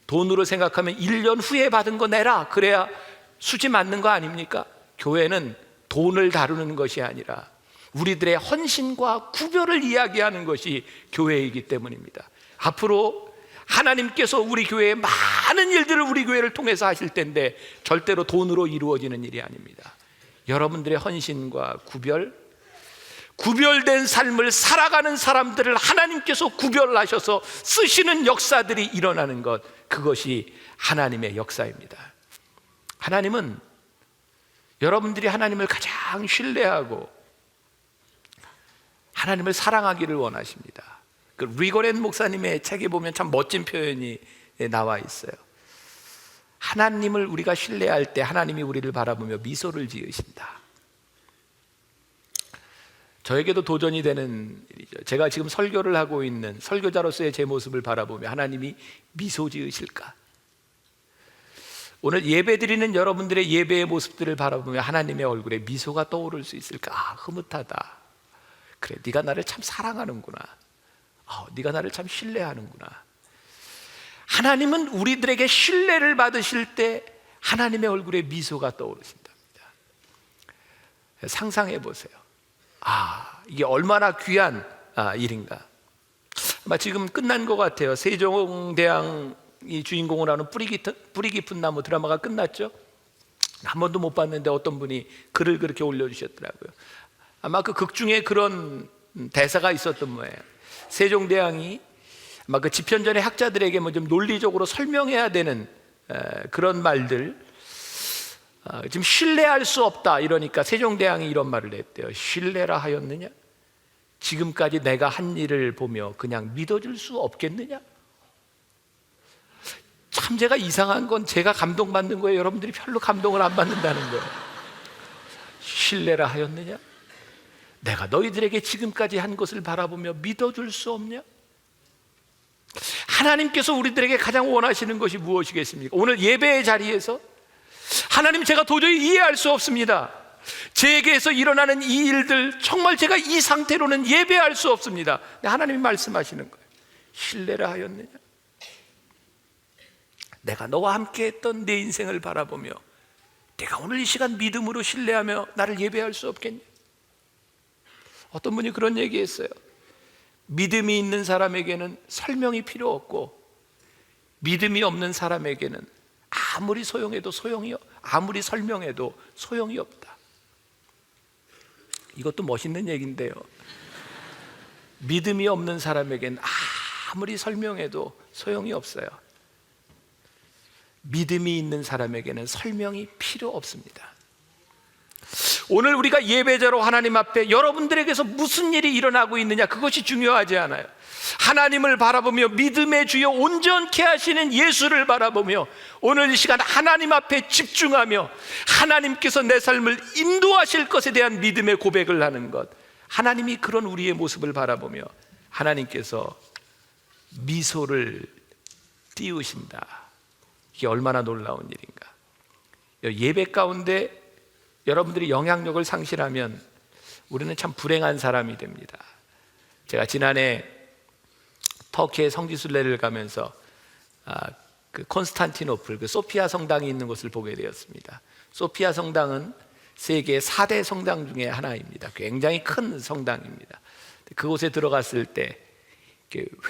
돈으로 생각하면 1년 후에 받은 거 내라, 그래야 수지 맞는 거 아닙니까? 교회는 돈을 다루는 것이 아니라 우리들의 헌신과 구별을 이야기하는 것이 교회이기 때문입니다. 앞으로 하나님께서 우리 교회에 많은 일들을 우리 교회를 통해서 하실 텐데 절대로 돈으로 이루어지는 일이 아닙니다. 여러분들의 헌신과 구별된 삶을 살아가는 사람들을 하나님께서 구별하셔서 쓰시는 역사들이 일어나는 것, 그것이 하나님의 역사입니다. 하나님은 여러분들이 하나님을 가장 신뢰하고 하나님을 사랑하기를 원하십니다. 그 리고렌 목사님의 책에 보면 참 멋진 표현이 나와 있어요. 하나님을 우리가 신뢰할 때 하나님이 우리를 바라보며 미소를 지으신다. 저에게도 도전이 되는 일이죠. 제가 지금 설교를 하고 있는 설교자로서의 제 모습을 바라보며 하나님이 미소 지으실까? 오늘 예배 드리는 여러분들의 예배의 모습들을 바라보며 하나님의 얼굴에 미소가 떠오를 수 있을까? 아, 흐뭇하다. 그래, 네가 나를 참 사랑하는구나. 네가 나를 참 신뢰하는구나. 하나님은 우리들에게 신뢰를 받으실 때 하나님의 얼굴에 미소가 떠오르신답니다. 상상해 보세요. 이게 얼마나 귀한 일인가. 아마 지금 끝난 것 같아요. 세종대왕이 주인공을 하는 뿌리 깊은 나무 드라마가 끝났죠. 한 번도 못 봤는데 어떤 분이 글을 그렇게 올려주셨더라고요. 아마 그 극 중에 그런 대사가 있었던 모양이에요. 세종대왕이 아마 그 집현전의 학자들에게 뭐 좀 논리적으로 설명해야 되는 그런 말들, 지금 신뢰할 수 없다 이러니까 세종대왕이 이런 말을 했대요. 신뢰라 하였느냐? 지금까지 내가 한 일을 보며 그냥 믿어줄 수 없겠느냐? 참 제가 이상한 건 제가 감동받는 거예요. 여러분들이 별로 감동을 안 받는다는 거예요. 신뢰라 하였느냐? 내가 너희들에게 지금까지 한 것을 바라보며 믿어줄 수 없냐? 하나님께서 우리들에게 가장 원하시는 것이 무엇이겠습니까? 오늘 예배의 자리에서 하나님, 제가 도저히 이해할 수 없습니다. 제게서 일어나는 이 일들 정말 제가 이 상태로는 예배할 수 없습니다. 근데 하나님이 말씀하시는 거예요. 신뢰라 하였느냐? 내가 너와 함께 했던 내 인생을 바라보며 내가 오늘 이 시간 믿음으로 신뢰하며 나를 예배할 수 없겠냐? 어떤 분이 그런 얘기했어요. 믿음이 있는 사람에게는 설명이 필요 없고 믿음이 없는 사람에게는 아무리 아무리 설명해도 소용이 없다. 이것도 멋있는 얘기인데요. 믿음이 없는 사람에게는 아무리 설명해도 소용이 없어요. 믿음이 있는 사람에게는 설명이 필요 없습니다. 오늘 우리가 예배자로 하나님 앞에 여러분들에게서 무슨 일이 일어나고 있느냐, 그것이 중요하지 않아요. 하나님을 바라보며 믿음의 주여 온전케 하시는 예수를 바라보며 오늘 이 시간 하나님 앞에 집중하며 하나님께서 내 삶을 인도하실 것에 대한 믿음의 고백을 하는 것, 하나님이 그런 우리의 모습을 바라보며 하나님께서 미소를 띄우신다. 이게 얼마나 놀라운 일인가. 예배 가운데 여러분들이 영향력을 상실하면 우리는 참 불행한 사람이 됩니다. 제가 지난해 터키의 성지순례를 가면서 그 콘스탄티노플, 그 소피아 성당이 있는 곳을 보게 되었습니다. 소피아 성당은 세계 4대 성당 중에 하나입니다. 굉장히 큰 성당입니다. 그곳에 들어갔을 때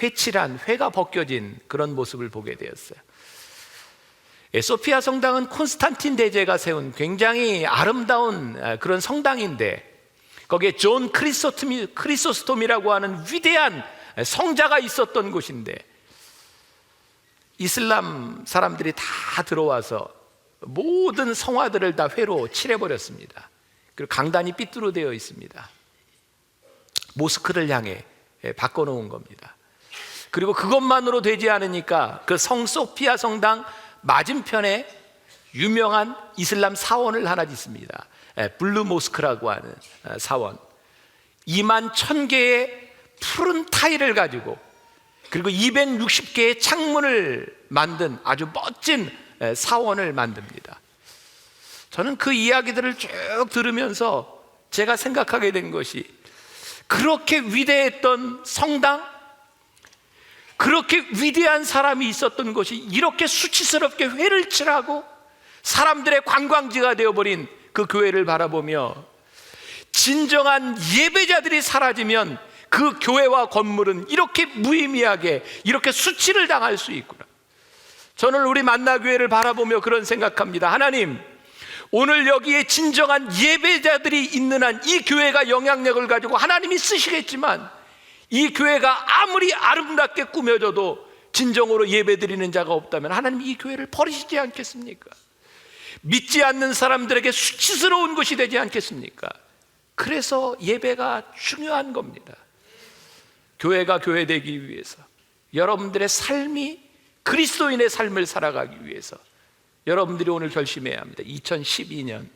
회칠한, 회가 벗겨진 그런 모습을 보게 되었어요. 소피아 성당은 콘스탄틴 대제가 세운 굉장히 아름다운 그런 성당인데 거기에 존 크리소스톰이라고 하는 위대한 성자가 있었던 곳인데 이슬람 사람들이 다 들어와서 모든 성화들을 다 회로 칠해버렸습니다. 그리고 강단이 삐뚤어되어 있습니다. 모스크를 향해 바꿔놓은 겁니다. 그리고 그것만으로 되지 않으니까 그 성소피아 성당 맞은편에 유명한 이슬람 사원을 하나 짓습니다. 블루 모스크라고 하는 사원. 21,000개의 푸른 타일을 가지고 그리고 260개의 창문을 만든 아주 멋진 사원을 만듭니다. 저는 그 이야기들을 쭉 들으면서 제가 생각하게 된 것이, 그렇게 위대했던 성당, 그렇게 위대한 사람이 있었던 것이 이렇게 수치스럽게 회를 칠하고 사람들의 관광지가 되어버린 그 교회를 바라보며, 진정한 예배자들이 사라지면 그 교회와 건물은 이렇게 무의미하게, 이렇게 수치를 당할 수 있구나. 저는 우리 만나교회를 바라보며 그런 생각합니다. 하나님, 오늘 여기에 진정한 예배자들이 있는 한 이 교회가 영향력을 가지고 하나님이 쓰시겠지만, 이 교회가 아무리 아름답게 꾸며져도 진정으로 예배드리는 자가 없다면 하나님 이 교회를 버리시지 않겠습니까? 믿지 않는 사람들에게 수치스러운 것이 되지 않겠습니까? 그래서 예배가 중요한 겁니다. 교회가 교회되기 위해서, 여러분들의 삶이 그리스도인의 삶을 살아가기 위해서 여러분들이 오늘 결심해야 합니다. 2012년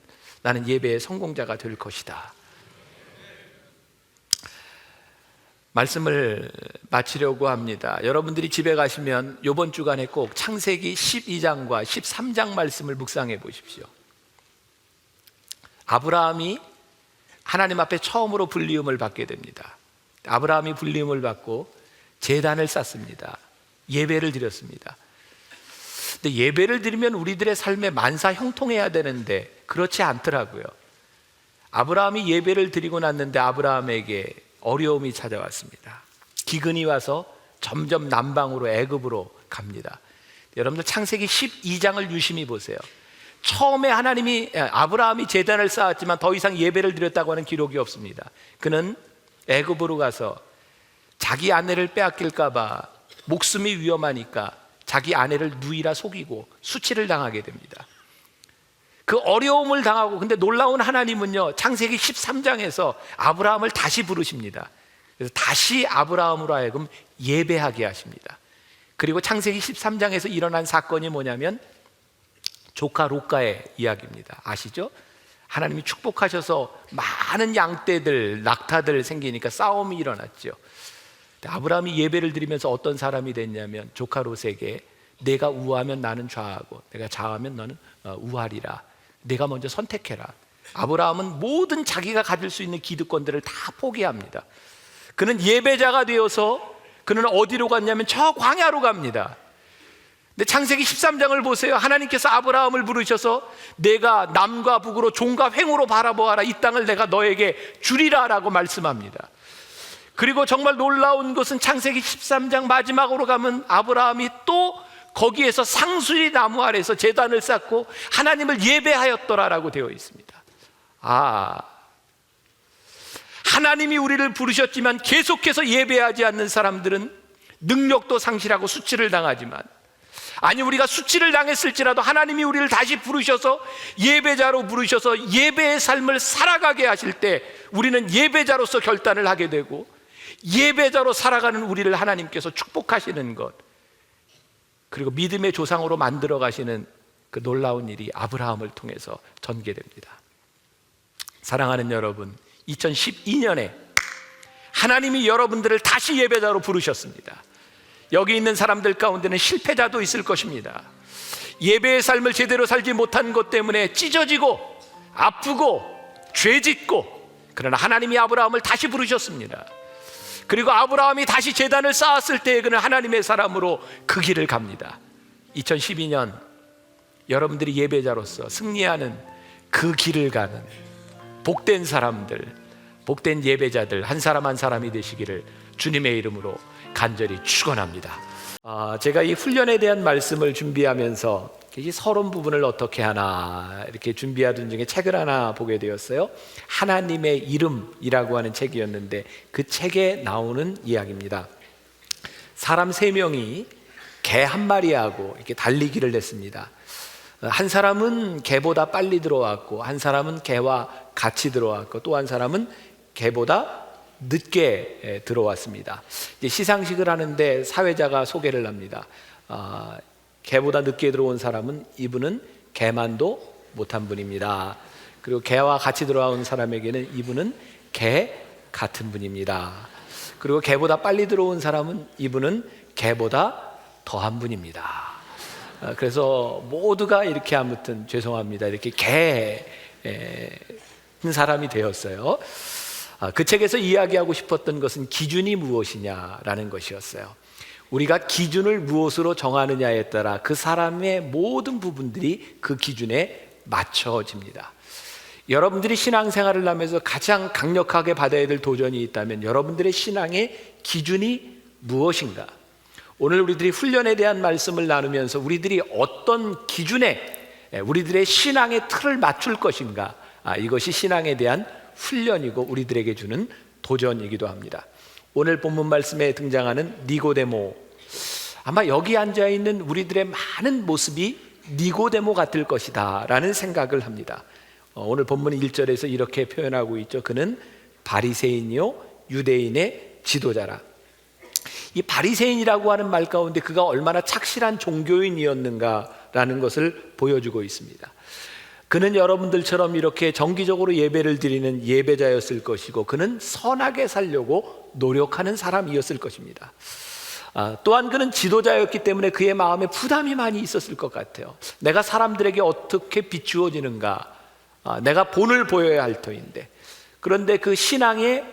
나는 예배의 성공자가 될 것이다. 말씀을 마치려고 합니다. 여러분들이 집에 가시면 이번 주간에 꼭 창세기 12장과 13장 말씀을 묵상해 보십시오. 아브라함이 하나님 앞에 처음으로 불리움을 받게 됩니다. 아브라함이 불리움을 받고 제단을 쌓습니다. 예배를 드렸습니다. 근데 예배를 드리면 우리들의 삶에 만사 형통해야 되는데 그렇지 않더라고요. 아브라함이 예배를 드리고 났는데 아브라함에게 어려움이 찾아왔습니다. 기근이 와서 점점 남방으로 애굽으로 갑니다. 여러분들 창세기 12장을 유심히 보세요. 처음에 아브라함이 제단을 쌓았지만 더 이상 예배를 드렸다고 하는 기록이 없습니다. 그는 애굽으로 가서 자기 아내를 빼앗길까 봐 목숨이 위험하니까 자기 아내를 누이라 속이고 수치를 당하게 됩니다. 그 어려움을 당하고, 근데 놀라운 하나님은요, 창세기 13장에서 아브라함을 다시 부르십니다. 그래서 다시 아브라함으로 하여금 예배하게 하십니다. 그리고 창세기 13장에서 일어난 사건이 뭐냐면 조카 롯가의 이야기입니다. 아시죠? 하나님이 축복하셔서 많은 양떼들, 낙타들 생기니까 싸움이 일어났죠. 아브라함이 예배를 드리면서 어떤 사람이 됐냐면 조카 롯에게 내가 우하면 나는 좌하고 내가 좌하면 너는 우하리라. 내가 먼저 선택해라. 아브라함은 모든 자기가 가질 수 있는 기득권들을 다 포기합니다. 그는 예배자가 되어서 그는 어디로 갔냐면 저 광야로 갑니다. 근데 창세기 13장을 보세요. 하나님께서 아브라함을 부르셔서 내가 남과 북으로 종과 횡으로 바라보아라. 이 땅을 내가 너에게 주리라 라고 말씀합니다. 그리고 정말 놀라운 것은 창세기 13장 마지막으로 가면 아브라함이 또 거기에서 상수리 나무 아래서 제단을 쌓고 하나님을 예배하였더라라고 되어 있습니다. 하나님이 우리를 부르셨지만 계속해서 예배하지 않는 사람들은 능력도 상실하고 수치를 당하지만, 아니 우리가 수치를 당했을지라도 하나님이 우리를 다시 부르셔서 예배자로 부르셔서 예배의 삶을 살아가게 하실 때 우리는 예배자로서 결단을 하게 되고, 예배자로 살아가는 우리를 하나님께서 축복하시는 것, 그리고 믿음의 조상으로 만들어 가시는 그 놀라운 일이 아브라함을 통해서 전개됩니다. 사랑하는 여러분, 2012년에 하나님이 여러분들을 다시 예배자로 부르셨습니다. 여기 있는 사람들 가운데는 실패자도 있을 것입니다. 예배의 삶을 제대로 살지 못한 것 때문에 찢어지고 아프고 죄짓고, 그러나 하나님이 아브라함을 다시 부르셨습니다. 그리고 아브라함이 다시 제단을 쌓았을 때에 그는 하나님의 사람으로 그 길을 갑니다. 2012년 여러분들이 예배자로서 승리하는 그 길을 가는 복된 사람들, 복된 예배자들 한 사람 한 사람이 되시기를 주님의 이름으로 간절히 축원합니다. 제가 이 훈련에 대한 말씀을 준비하면서 이 서론 부분을 어떻게 하나 이렇게 준비하던 중에 책을 하나 보게 되었어요. 하나님의 이름이라고 하는 책이었는데 그 책에 나오는 이야기입니다. 사람 3명이 개 한 마리하고 이렇게 달리기를 했습니다. 한 사람은 개보다 빨리 들어왔고, 한 사람은 개와 같이 들어왔고, 또 한 사람은 개보다 늦게 들어왔습니다. 이제 시상식을 하는데 사회자가 소개를 합니다. 개보다 늦게 들어온 사람은 이분은 개만도 못한 분입니다. 그리고 개와 같이 들어온 사람에게는 이분은 개 같은 분입니다. 그리고 개보다 빨리 들어온 사람은 이분은 개보다 더한 분입니다. 그래서 모두가 이렇게 아무튼 죄송합니다, 이렇게 개 사람이 되었어요. 그 책에서 이야기하고 싶었던 것은 기준이 무엇이냐라는 것이었어요. 우리가 기준을 무엇으로 정하느냐에 따라 그 사람의 모든 부분들이 그 기준에 맞춰집니다. 여러분들이 신앙생활을 하면서 가장 강력하게 받아야 될 도전이 있다면 여러분들의 신앙의 기준이 무엇인가? 오늘 우리들이 훈련에 대한 말씀을 나누면서 우리들이 어떤 기준에 우리들의 신앙의 틀을 맞출 것인가? 이것이 신앙에 대한 훈련이고 우리들에게 주는 도전이기도 합니다. 오늘 본문 말씀에 등장하는 니고데모, 아마 여기 앉아있는 우리들의 많은 모습이 니고데모 같을 것이다 라는 생각을 합니다. 오늘 본문 1절에서 이렇게 표현하고 있죠. 그는 바리새인이요 유대인의 지도자라. 이 바리새인이라고 하는 말 가운데 그가 얼마나 착실한 종교인이었는가라는 것을 보여주고 있습니다. 그는 여러분들처럼 이렇게 정기적으로 예배를 드리는 예배자였을 것이고 그는 선하게 살려고 노력하는 사람이었을 것입니다. 또한 그는 지도자였기 때문에 그의 마음에 부담이 많이 있었을 것 같아요. 내가 사람들에게 어떻게 비추어지는가, 내가 본을 보여야 할 터인데, 그런데 그 신앙의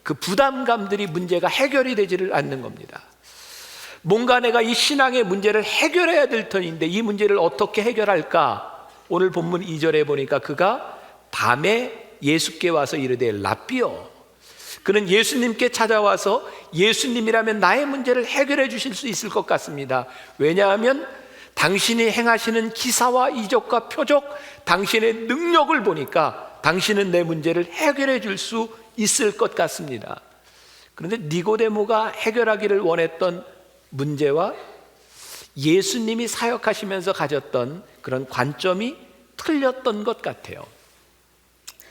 그 부담감들이 문제가 해결이 되지를 않는 겁니다. 뭔가 내가 이 신앙의 문제를 해결해야 될 터인데 이 문제를 어떻게 해결할까? 오늘 본문 2절에 보니까 그가 밤에 예수께 와서 이르되 라삐여, 그는 예수님께 찾아와서 예수님이라면 나의 문제를 해결해 주실 수 있을 것 같습니다. 왜냐하면 당신이 행하시는 기사와 이적과 표적, 당신의 능력을 보니까 당신은 내 문제를 해결해 줄 수 있을 것 같습니다. 그런데 니고데모가 해결하기를 원했던 문제와 예수님이 사역하시면서 가졌던 그런 관점이 틀렸던 것 같아요.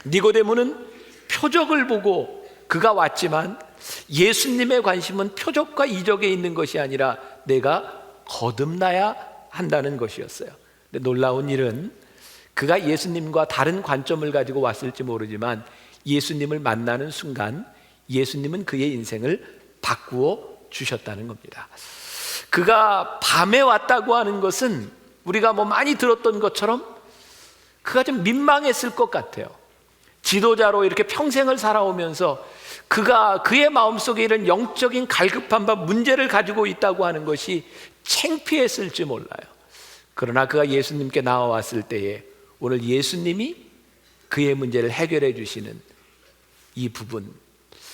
니고데모는 표적을 보고 그가 왔지만 예수님의 관심은 표적과 이적에 있는 것이 아니라 내가 거듭나야 한다는 것이었어요. 근데 놀라운 일은 그가 예수님과 다른 관점을 가지고 왔을지 모르지만 예수님을 만나는 순간 예수님은 그의 인생을 바꾸어 주셨다는 겁니다. 그가 밤에 왔다고 하는 것은 우리가 많이 들었던 것처럼 그가 좀 민망했을 것 같아요. 지도자로 이렇게 평생을 살아오면서 그의 마음속에 이런 영적인 갈급함과 문제를 가지고 있다고 하는 것이 창피했을지 몰라요. 그러나 그가 예수님께 나와왔을 때에 오늘 예수님이 그의 문제를 해결해 주시는 이 부분,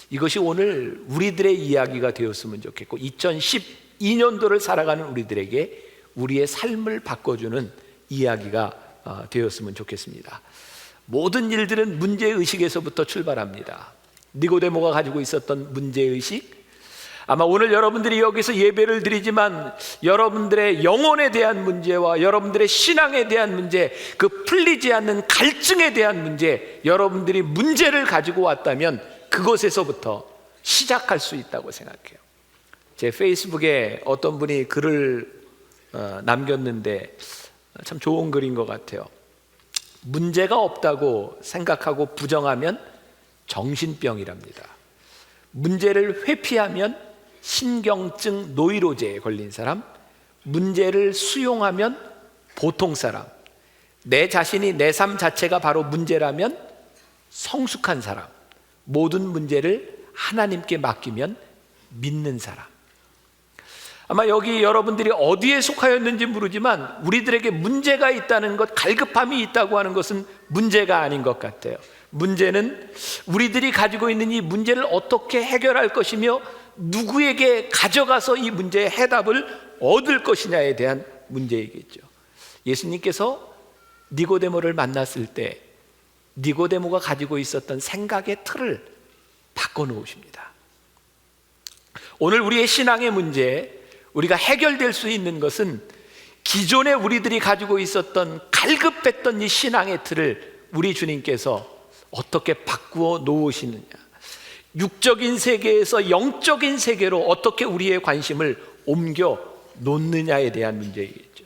이것이 오늘 우리들의 이야기가 되었으면 좋겠고 2012년도를 살아가는 우리들에게 우리의 삶을 바꿔주는 이야기가 되었으면 좋겠습니다. 모든 일들은 문제의식에서부터 출발합니다. 니고데모가 가지고 있었던 문제의식, 아마 오늘 여러분들이 여기서 예배를 드리지만 여러분들의 영혼에 대한 문제와 여러분들의 신앙에 대한 문제, 그 풀리지 않는 갈증에 대한 문제, 여러분들이 문제를 가지고 왔다면 그것에서부터 시작할 수 있다고 생각해요. 제 페이스북에 어떤 분이 글을 남겼는데 참 좋은 글인 것 같아요. 문제가 없다고 생각하고 부정하면 정신병이랍니다. 문제를 회피하면 신경증 노이로제에 걸린 사람, 문제를 수용하면 보통 사람, 내 자신이 내 삶 자체가 바로 문제라면 성숙한 사람, 모든 문제를 하나님께 맡기면 믿는 사람. 아마 여기 여러분들이 어디에 속하였는지 모르지만 우리들에게 문제가 있다는 것, 갈급함이 있다고 하는 것은 문제가 아닌 것 같아요. 문제는 우리들이 가지고 있는 이 문제를 어떻게 해결할 것이며 누구에게 가져가서 이 문제의 해답을 얻을 것이냐에 대한 문제이겠죠. 예수님께서 니고데모를 만났을 때 니고데모가 가지고 있었던 생각의 틀을 바꿔놓으십니다. 오늘 우리의 신앙의 문제, 우리가 해결될 수 있는 것은 기존에 우리들이 가지고 있었던 갈급했던 이 신앙의 틀을 우리 주님께서 어떻게 바꾸어 놓으시느냐. 육적인 세계에서 영적인 세계로 어떻게 우리의 관심을 옮겨 놓느냐에 대한 문제이겠죠.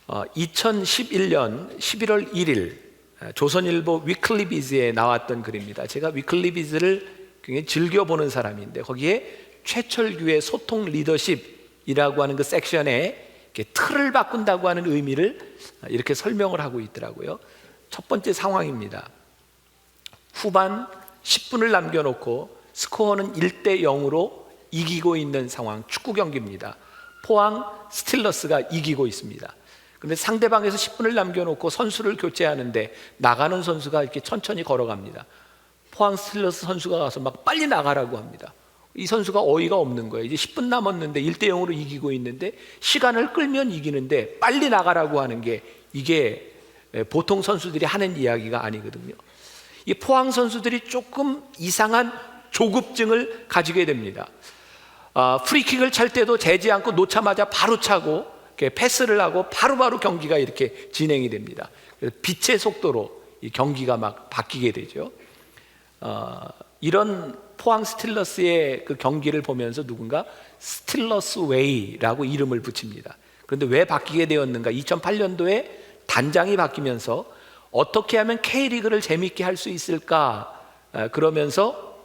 2011년 11월 1일 조선일보 위클리비즈에 나왔던 글입니다. 제가 위클리비즈를 굉장히 즐겨보는 사람인데 거기에 최철규의 소통 리더십이라고 하는 그 섹션에 이렇게 틀을 바꾼다고 하는 의미를 이렇게 설명을 하고 있더라고요. 첫 번째 상황입니다. 후반 10분을 남겨놓고 스코어는 1대 0으로 이기고 있는 상황, 축구 경기입니다. 포항 스틸러스가 이기고 있습니다. 그런데 상대방에서 10분을 남겨놓고 선수를 교체하는데 나가는 선수가 이렇게 천천히 걸어갑니다. 포항 스틸러스 선수가 가서 막 빨리 나가라고 합니다. 이 선수가 어이가 없는 거예요. 이제 10분 남았는데 1대 0으로 이기고 있는데 시간을 끌면 이기는데 빨리 나가라고 하는 게 이게 보통 선수들이 하는 이야기가 아니거든요. 이 포항 선수들이 조금 이상한 조급증을 가지게 됩니다. 프리킥을 찰 때도 재지 않고 놓자마자 바로 차고 패스를 하고 바로바로 경기가 이렇게 진행이 됩니다. 그래서 빛의 속도로 이 경기가 막 바뀌게 되죠. 이런 포항 스틸러스의 그 경기를 보면서 누군가 스틸러스 웨이라고 이름을 붙입니다. 그런데 왜 바뀌게 되었는가? 2008년도에 단장이 바뀌면서 어떻게 하면 K리그를 재밌게 할 수 있을까? 그러면서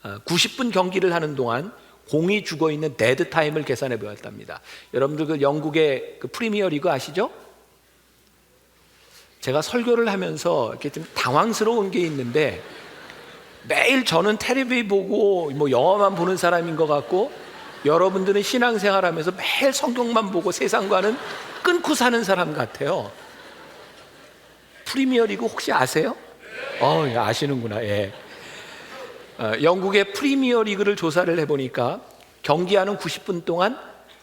90분 경기를 하는 동안 공이 죽어 있는 데드 타임을 계산해 보았답니다. 여러분들 그 영국의 그 프리미어 리그 아시죠? 제가 설교를 하면서 이렇게 좀 당황스러운 게 있는데 매일 저는 텔레비 보고 뭐 영화만 보는 사람인 것 같고 여러분들은 신앙생활하면서 매일 성경만 보고 세상과는 끊고 사는 사람 같아요. 프리미어 리그 혹시 아세요? 아시는구나. 예. 영국의 프리미어 리그를 조사를 해보니까 경기하는 90분 동안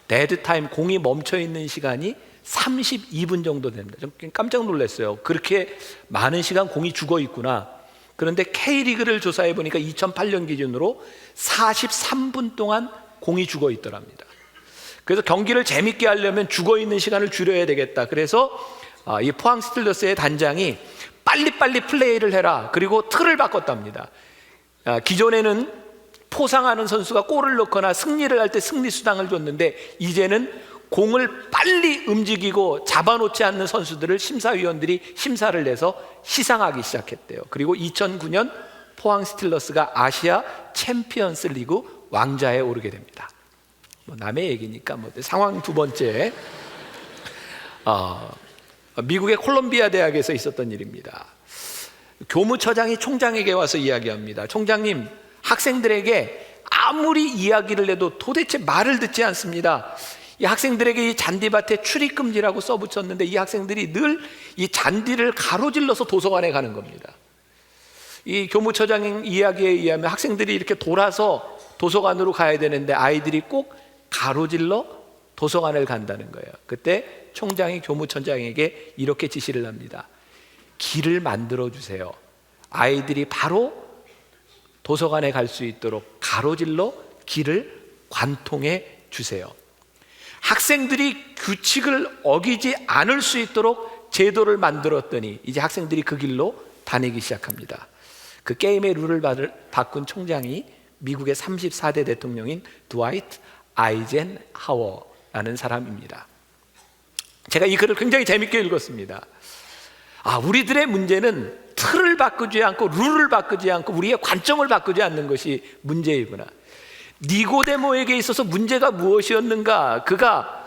데드타임, 공이 멈춰있는 시간이 32분 정도 됩니다. 좀 깜짝 놀랐어요. 그렇게 많은 시간 공이 죽어 있구나. 그런데 K리그를 조사해 보니까 2008년 기준으로 43분 동안 공이 죽어 있더랍니다. 그래서 경기를 재밌게 하려면 죽어 있는 시간을 줄여야 되겠다. 그래서 이 포항 스틸러스의 단장이 빨리빨리 플레이를 해라. 그리고 틀을 바꿨답니다. 기존에는 포상하는 선수가 골을 넣거나 승리를 할 때 승리 수당을 줬는데 이제는 공을 빨리 움직이고 잡아놓지 않는 선수들을 심사위원들이 심사를 내서 시상하기 시작했대요. 그리고 2009년 포항 스틸러스가 아시아 챔피언스 리그 왕좌에 오르게 됩니다. 남의 얘기니까 상황 두 번째, 미국의 콜롬비아 대학에서 있었던 일입니다. 교무처장이 총장에게 와서 이야기합니다. 총장님, 학생들에게 아무리 이야기를 해도 도대체 말을 듣지 않습니다. 이 학생들에게 이 잔디밭에 출입금지라고 써붙였는데 이 학생들이 늘 이 잔디를 가로질러서 도서관에 가는 겁니다. 이 교무처장 이야기에 의하면 학생들이 이렇게 돌아서 도서관으로 가야 되는데 아이들이 꼭 가로질러 도서관을 간다는 거예요. 그때 총장이 교무처장에게 이렇게 지시를 합니다. 길을 만들어 주세요. 아이들이 바로 도서관에 갈 수 있도록 가로질러 길을 관통해 주세요. 학생들이 규칙을 어기지 않을 수 있도록 제도를 만들었더니 이제 학생들이 그 길로 다니기 시작합니다. 그 게임의 룰을 바꾼 총장이 미국의 34대 대통령인 드와이트 아이젠하워라는 사람입니다. 제가 이 글을 굉장히 재밌게 읽었습니다. 우리들의 문제는 틀을 바꾸지 않고 룰을 바꾸지 않고 우리의 관점을 바꾸지 않는 것이 문제이구나. 니고데모에게 있어서 문제가 무엇이었는가? 그가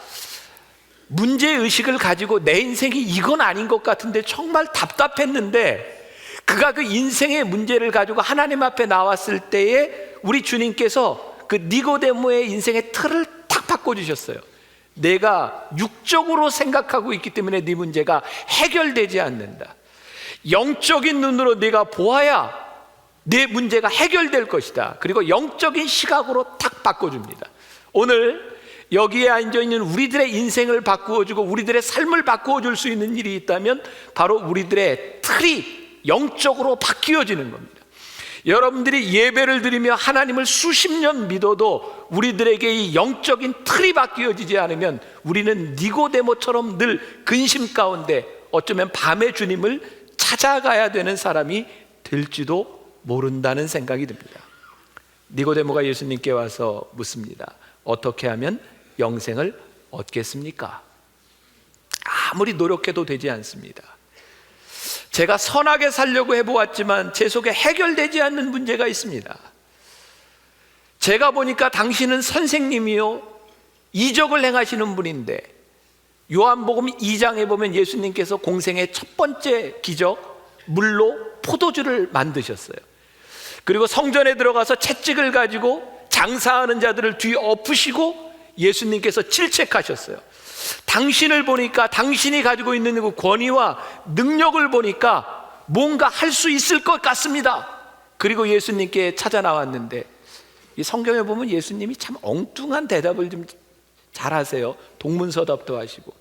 문제의식을 가지고 내 인생이 이건 아닌 것 같은데 정말 답답했는데 그가 그 인생의 문제를 가지고 하나님 앞에 나왔을 때에 우리 주님께서 그 니고데모의 인생의 틀을 탁 바꿔주셨어요. 내가 육적으로 생각하고 있기 때문에 네 문제가 해결되지 않는다. 영적인 눈으로 네가 보아야 네 문제가 해결될 것이다. 그리고 영적인 시각으로 탁 바꿔줍니다. 오늘 여기에 앉아있는 우리들의 인생을 바꾸어주고 우리들의 삶을 바꾸어줄 수 있는 일이 있다면 바로 우리들의 틀이 영적으로 바뀌어지는 겁니다. 여러분들이 예배를 드리며 하나님을 수십 년 믿어도 우리들에게 이 영적인 틀이 바뀌어지지 않으면 우리는 니고데모처럼 늘 근심 가운데 어쩌면 밤에 주님을 찾아가야 되는 사람이 될지도 모른다는 생각이 듭니다. 니고데모가 예수님께 와서 묻습니다. 어떻게 하면 영생을 얻겠습니까? 아무리 노력해도 되지 않습니다. 제가 선하게 살려고 해보았지만 제 속에 해결되지 않는 문제가 있습니다. 제가 보니까 당신은 선생님이요 이적을 행하시는 분인데, 요한복음 2장에 보면 예수님께서 공생의 첫 번째 기적, 물로 포도주를 만드셨어요. 그리고 성전에 들어가서 채찍을 가지고 장사하는 자들을 뒤엎으시고 예수님께서 질책하셨어요. 당신을 보니까, 당신이 가지고 있는 그 권위와 능력을 보니까 뭔가 할 수 있을 것 같습니다. 그리고 예수님께 찾아 나왔는데, 이 성경에 보면 예수님이 참 엉뚱한 대답을 좀 잘하세요. 동문서답도 하시고.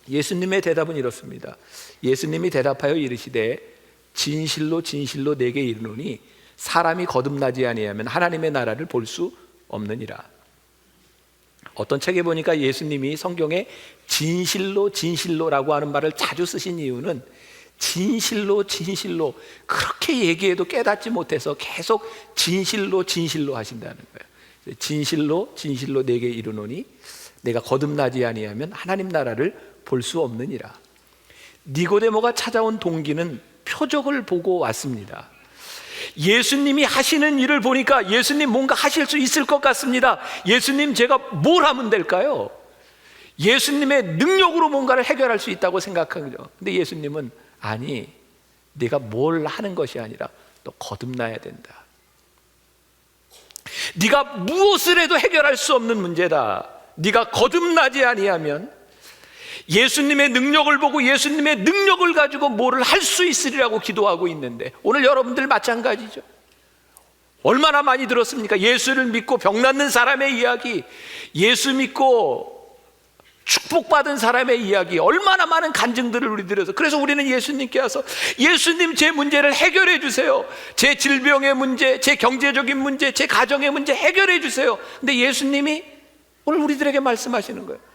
예수님의 대답은 이렇습니다. 예수님이 대답하여 이르시되 진실로 진실로 내게 이르노니 사람이 거듭나지 아니하면 하나님의 나라를 볼 수 없느니라. 어떤 책에 보니까 예수님이 성경에 진실로 진실로라고 하는 말을 자주 쓰신 이유는 진실로 진실로 그렇게 얘기해도 깨닫지 못해서 계속 진실로 진실로 하신다는 거예요. 진실로 진실로 내게 이르노니 내가 거듭나지 아니하면 하나님 나라를 볼 수 없느니라. 니고데모가 찾아온 동기는 표적을 보고 왔습니다. 예수님이 하시는 일을 보니까 예수님 뭔가 하실 수 있을 것 같습니다. 예수님, 제가 뭘 하면 될까요? 예수님의 능력으로 뭔가를 해결할 수 있다고 생각한 거죠. 근데 예수님은 아니, 네가 뭘 하는 것이 아니라 너 거듭나야 된다. 네가 무엇을 해도 해결할 수 없는 문제다. 네가 거듭나지 아니하면 예수님의 능력을 보고 예수님의 능력을 가지고 뭐를 할 수 있으리라고 기도하고 있는데, 오늘 여러분들 마찬가지죠. 얼마나 많이 들었습니까? 예수를 믿고 병 낫는 사람의 이야기, 예수 믿고 축복받은 사람의 이야기, 얼마나 많은 간증들을 우리 들어서, 그래서 우리는 예수님께 와서 예수님, 제 문제를 해결해 주세요. 제 질병의 문제, 제 경제적인 문제, 제 가정의 문제 해결해 주세요. 근데 예수님이 오늘 우리들에게 말씀하시는 거예요.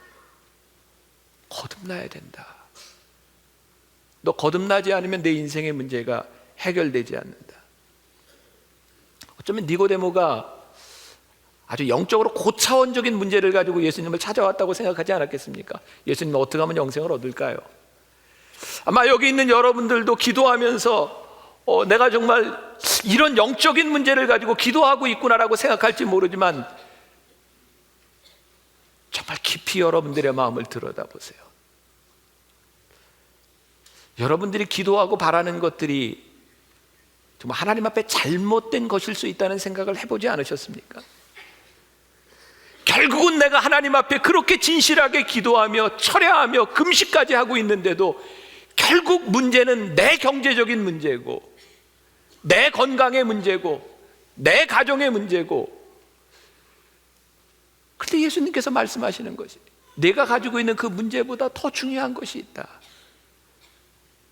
거듭나야 된다. 너 거듭나지 않으면 내 인생의 문제가 해결되지 않는다. 어쩌면 니고데모가 아주 영적으로 고차원적인 문제를 가지고 예수님을 찾아왔다고 생각하지 않았겠습니까? 예수님, 어떻게 하면 영생을 얻을까요? 아마 여기 있는 여러분들도 기도하면서 내가 정말 이런 영적인 문제를 가지고 기도하고 있구나라고 생각할지 모르지만 정말 깊이 여러분들의 마음을 들여다보세요. 여러분들이 기도하고 바라는 것들이 정말 하나님 앞에 잘못된 것일 수 있다는 생각을 해보지 않으셨습니까? 결국은 내가 하나님 앞에 그렇게 진실하게 기도하며 철야하며 금식까지 하고 있는데도 결국 문제는 내 경제적인 문제고, 내 건강의 문제고, 내 가정의 문제고. 그런데 예수님께서 말씀하시는 것이, 내가 가지고 있는 그 문제보다 더 중요한 것이 있다.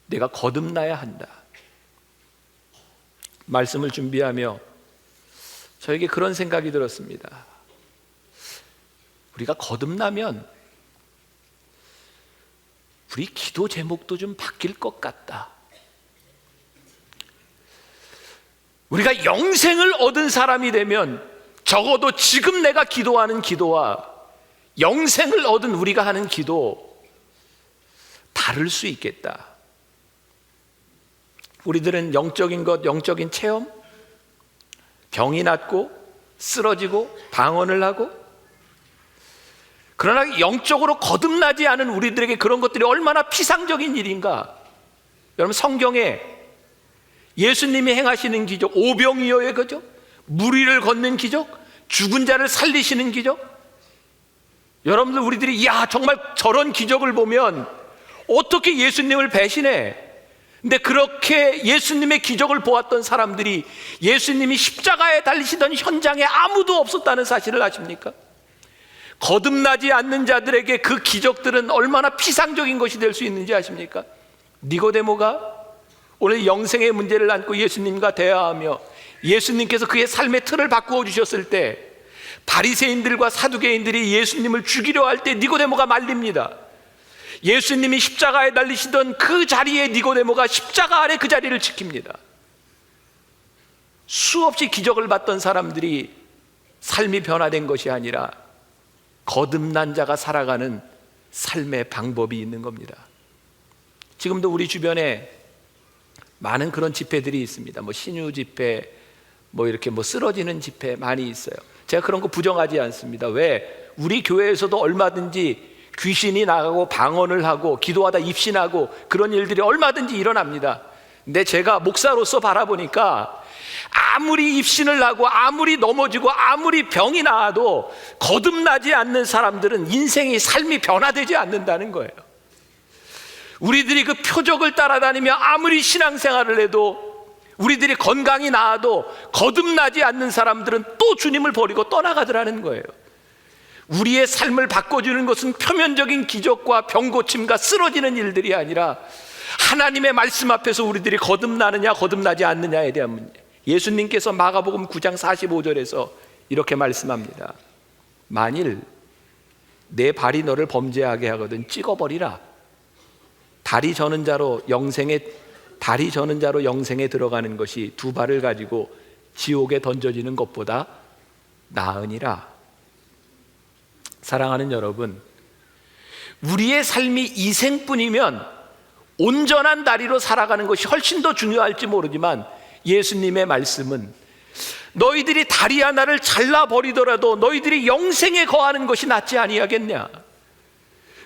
내가 거듭나야 한다. 말씀을 준비하며 저에게 그런 생각이 들었습니다. 우리가 거듭나면 우리 기도 제목도 좀 바뀔 것 같다. 우리가 영생을 얻은 사람이 되면 적어도 지금 내가 기도하는 기도와 영생을 얻은 우리가 하는 기도 다를 수 있겠다. 우리들은 영적인 것, 영적인 체험, 병이 낫고 쓰러지고 방언을 하고, 그러나 영적으로 거듭나지 않은 우리들에게 그런 것들이 얼마나 피상적인 일인가. 여러분, 성경에 예수님이 행하시는 기적, 오병이어의 기적, 물 위를 걷는 기적, 죽은 자를 살리시는 기적, 여러분들 우리들이 야, 정말 저런 기적을 보면 어떻게 예수님을 배신해? 근데 그렇게 예수님의 기적을 보았던 사람들이 예수님이 십자가에 달리시던 현장에 아무도 없었다는 사실을 아십니까? 거듭나지 않는 자들에게 그 기적들은 얼마나 피상적인 것이 될 수 있는지 아십니까? 니고데모가 오늘 영생의 문제를 안고 예수님과 대화하며 예수님께서 그의 삶의 틀을 바꾸어 주셨을 때, 바리새인들과 사두개인들이 예수님을 죽이려 할 때 니고데모가 말립니다. 예수님이 십자가에 달리시던 그 자리에 니고데모가 십자가 아래 그 자리를 지킵니다. 수없이 기적을 봤던 사람들이 삶이 변화된 것이 아니라 거듭난 자가 살아가는 삶의 방법이 있는 겁니다. 지금도 우리 주변에 많은 그런 집회들이 있습니다. 신유 집회, 이렇게 쓰러지는 집회 많이 있어요. 제가 그런 거 부정하지 않습니다. 왜? 우리 교회에서도 얼마든지 귀신이 나가고 방언을 하고 기도하다 입신하고 그런 일들이 얼마든지 일어납니다. 근데 제가 목사로서 바라보니까 아무리 입신을 하고 아무리 넘어지고 아무리 병이 나와도 거듭나지 않는 사람들은 인생의 삶이 변화되지 않는다는 거예요. 우리들이 그 표적을 따라다니며 아무리 신앙생활을 해도 우리들이 건강이 나아도 거듭나지 않는 사람들은 또 주님을 버리고 떠나가더라는 거예요. 우리의 삶을 바꿔주는 것은 표면적인 기적과 병고침과 쓰러지는 일들이 아니라 하나님의 말씀 앞에서 우리들이 거듭나느냐 거듭나지 않느냐에 대한 문제. 예수님께서 마가복음 9장 45절에서 이렇게 말씀합니다. 만일 내 발이 너를 범죄하게 하거든 찍어버리라. 다리 저는 자로 영생에 들어가는 것이 두 발을 가지고 지옥에 던져지는 것보다 나으니라. 사랑하는 여러분, 우리의 삶이 이 생뿐이면 온전한 다리로 살아가는 것이 훨씬 더 중요할지 모르지만 예수님의 말씀은 너희들이 다리 하나를 잘라버리더라도 너희들이 영생에 거하는 것이 낫지 아니하겠냐.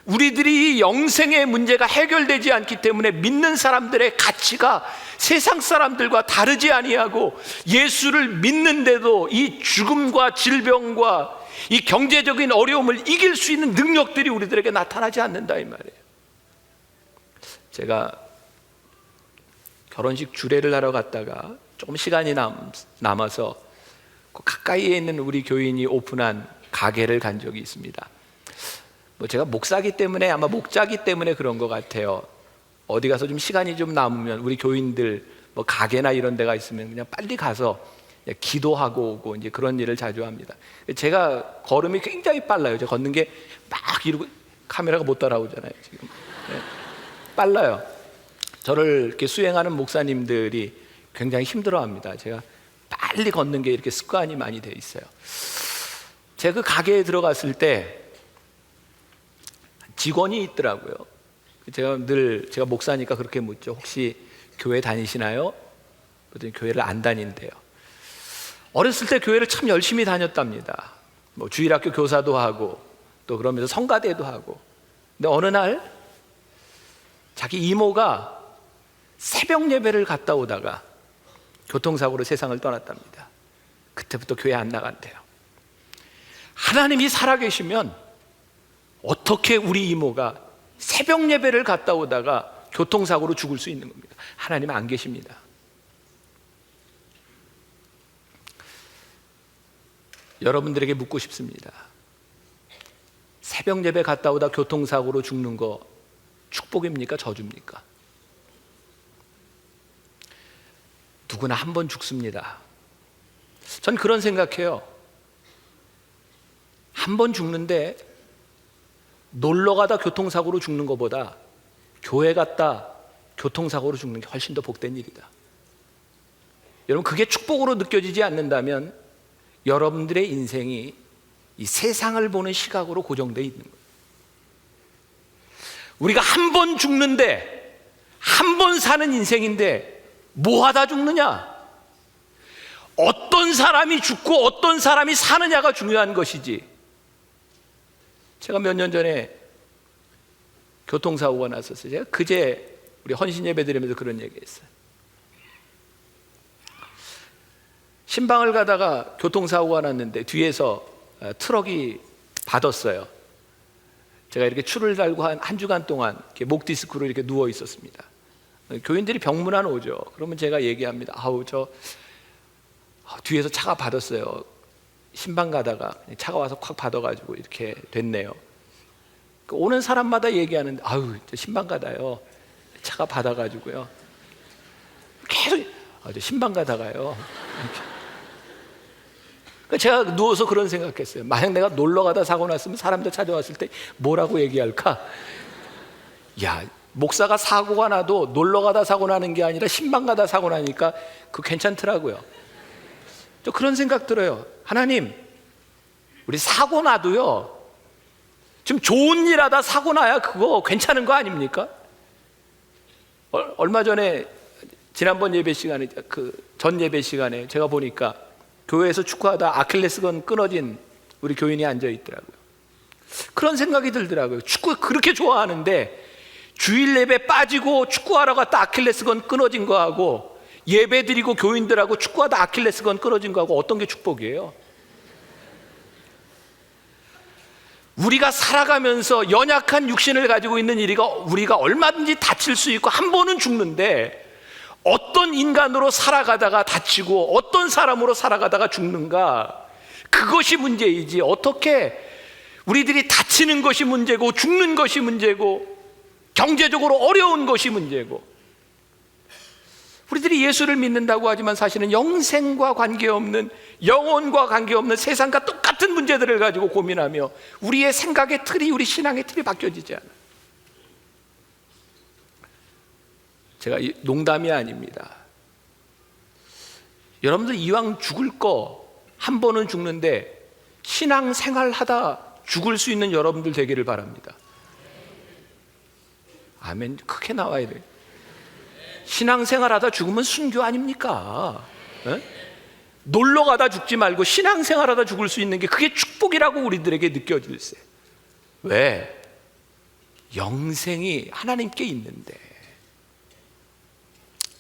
우리들이 이 영생의 문제가 해결되지 않기 때문에 믿는 사람들의 가치가 세상 사람들과 다르지 아니하고 예수를 믿는데도 이 죽음과 질병과 이 경제적인 어려움을 이길 수 있는 능력들이 우리들에게 나타나지 않는다 이 말이에요. 제가 결혼식 주례를 하러 갔다가 조금 시간이 남아서 그 가까이에 있는 우리 교인이 오픈한 가게를 간 적이 있습니다. 제가 목사기 때문에 아마 목자기 때문에 그런 것 같아요. 어디 가서 좀 시간이 좀 남으면 우리 교인들 가게나 이런 데가 있으면 그냥 빨리 가서 기도하고 오고 이제 그런 일을 자주 합니다. 제가 걸음이 굉장히 빨라요. 제가 걷는 게 막 이러고 카메라가 못 따라오잖아요. 지금 빨라요. 저를 이렇게 수행하는 목사님들이 굉장히 힘들어합니다. 제가 빨리 걷는 게 이렇게 습관이 많이 돼 있어요. 제가 그 가게에 들어갔을 때 직원이 있더라고요. 제가 목사니까 그렇게 묻죠. 혹시 교회 다니시나요? 그랬더니 교회를 안 다닌대요. 어렸을 때 교회를 참 열심히 다녔답니다. 주일학교 교사도 하고 또 그러면서 성가대도 하고. 근데 어느 날 자기 이모가 새벽 예배를 갔다 오다가 교통사고로 세상을 떠났답니다. 그때부터 교회 안 나간대요. 하나님이 살아계시면 어떻게 우리 이모가 새벽 예배를 갔다 오다가 교통사고로 죽을 수 있는 겁니까? 하나님은 안 계십니다. 여러분들에게 묻고 싶습니다. 새벽 예배 갔다 오다 교통사고로 죽는 거 축복입니까? 저주입니까? 누구나 한 번 죽습니다. 전 그런 생각해요. 한 번 죽는데 놀러 가다 교통사고로 죽는 것보다 교회 갔다 교통사고로 죽는 게 훨씬 더 복된 일이다. 여러분, 그게 축복으로 느껴지지 않는다면 여러분들의 인생이 이 세상을 보는 시각으로 고정되어 있는 거예요. 우리가 한 번 죽는데, 한 번 사는 인생인데 뭐 하다 죽느냐? 어떤 사람이 죽고 어떤 사람이 사느냐가 중요한 것이지. 제가 몇 년 전에 교통사고가 났었어요. 제가 그제 우리 헌신 예배 드리면서 그런 얘기했어요. 신방을 가다가 교통사고가 났는데 뒤에서 트럭이 받았어요. 제가 이렇게 추를 달고 한 주간 동안 이렇게 목 디스크로 이렇게 누워 있었습니다. 교인들이 병문안 오죠. 그러면 제가 얘기합니다. 뒤에서 차가 받았어요. 신방 가다가 차가 와서 콱 받아가지고 이렇게 됐네요. 오는 사람마다 얘기하는데, 저 신방 가다요. 차가 받아가지고요. 계속, 저 신방 가다가요. 제가 누워서 그런 생각했어요. 만약 내가 놀러 가다 사고 났으면 사람들 찾아왔을 때 뭐라고 얘기할까? 야, 목사가 사고가 나도 놀러 가다 사고 나는 게 아니라 신방 가다 사고 나니까 그거 괜찮더라고요. 저 그런 생각 들어요. 하나님, 우리 사고 나도요, 지금 좋은 일 하다 사고 나야 그거 괜찮은 거 아닙니까? 얼마 전에 지난번 예배 시간에, 전 예배 시간에 제가 보니까 교회에서 축구하다 아킬레스건 끊어진 우리 교인이 앉아 있더라고요. 그런 생각이 들더라고요. 축구 그렇게 좋아하는데 주일 예배 빠지고 축구하러 갔다 아킬레스건 끊어진 거하고, 예배 드리고 교인들하고 축구하다 아킬레스건 끊어진 거하고 어떤 게 축복이에요? 우리가 살아가면서 연약한 육신을 가지고 있는 우리가 얼마든지 다칠 수 있고 한 번은 죽는데, 어떤 인간으로 살아가다가 다치고 어떤 사람으로 살아가다가 죽는가, 그것이 문제이지 어떻게 우리들이 다치는 것이 문제고 죽는 것이 문제고 경제적으로 어려운 것이 문제고. 우리들이 예수를 믿는다고 하지만 사실은 영생과 관계없는, 영혼과 관계없는 세상과 똑같은 문제들을 가지고 고민하며 우리의 생각의 틀이, 우리 신앙의 틀이 바뀌어지지 않아요. 제가 농담이 아닙니다. 여러분들 이왕 죽을 거 한 번은 죽는데 신앙생활 하다 죽을 수 있는 여러분들 되기를 바랍니다. 아멘. 크게 나와야 돼요. 신앙생활 하다 죽으면 순교 아닙니까? 에? 놀러 가다 죽지 말고 신앙생활 하다 죽을 수 있는 게 그게 축복이라고 우리들에게 느껴질세. 왜? 영생이 하나님께 있는데.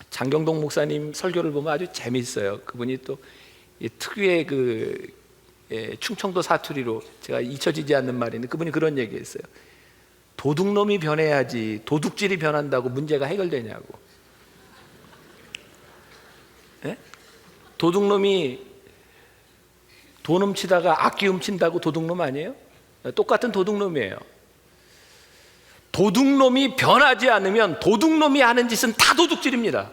장경동 목사님 설교를 보면 아주 재미있어요. 그분이 또 특유의 충청도 사투리로, 제가 잊혀지지 않는 말인데, 그분이 그런 얘기했어요. 도둑놈이 변해야지 도둑질이 변한다고 문제가 해결되냐고. 예? 도둑놈이 돈 훔치다가 악기 훔친다고 도둑놈 아니에요? 똑같은 도둑놈이에요. 도둑놈이 변하지 않으면 도둑놈이 하는 짓은 다 도둑질입니다.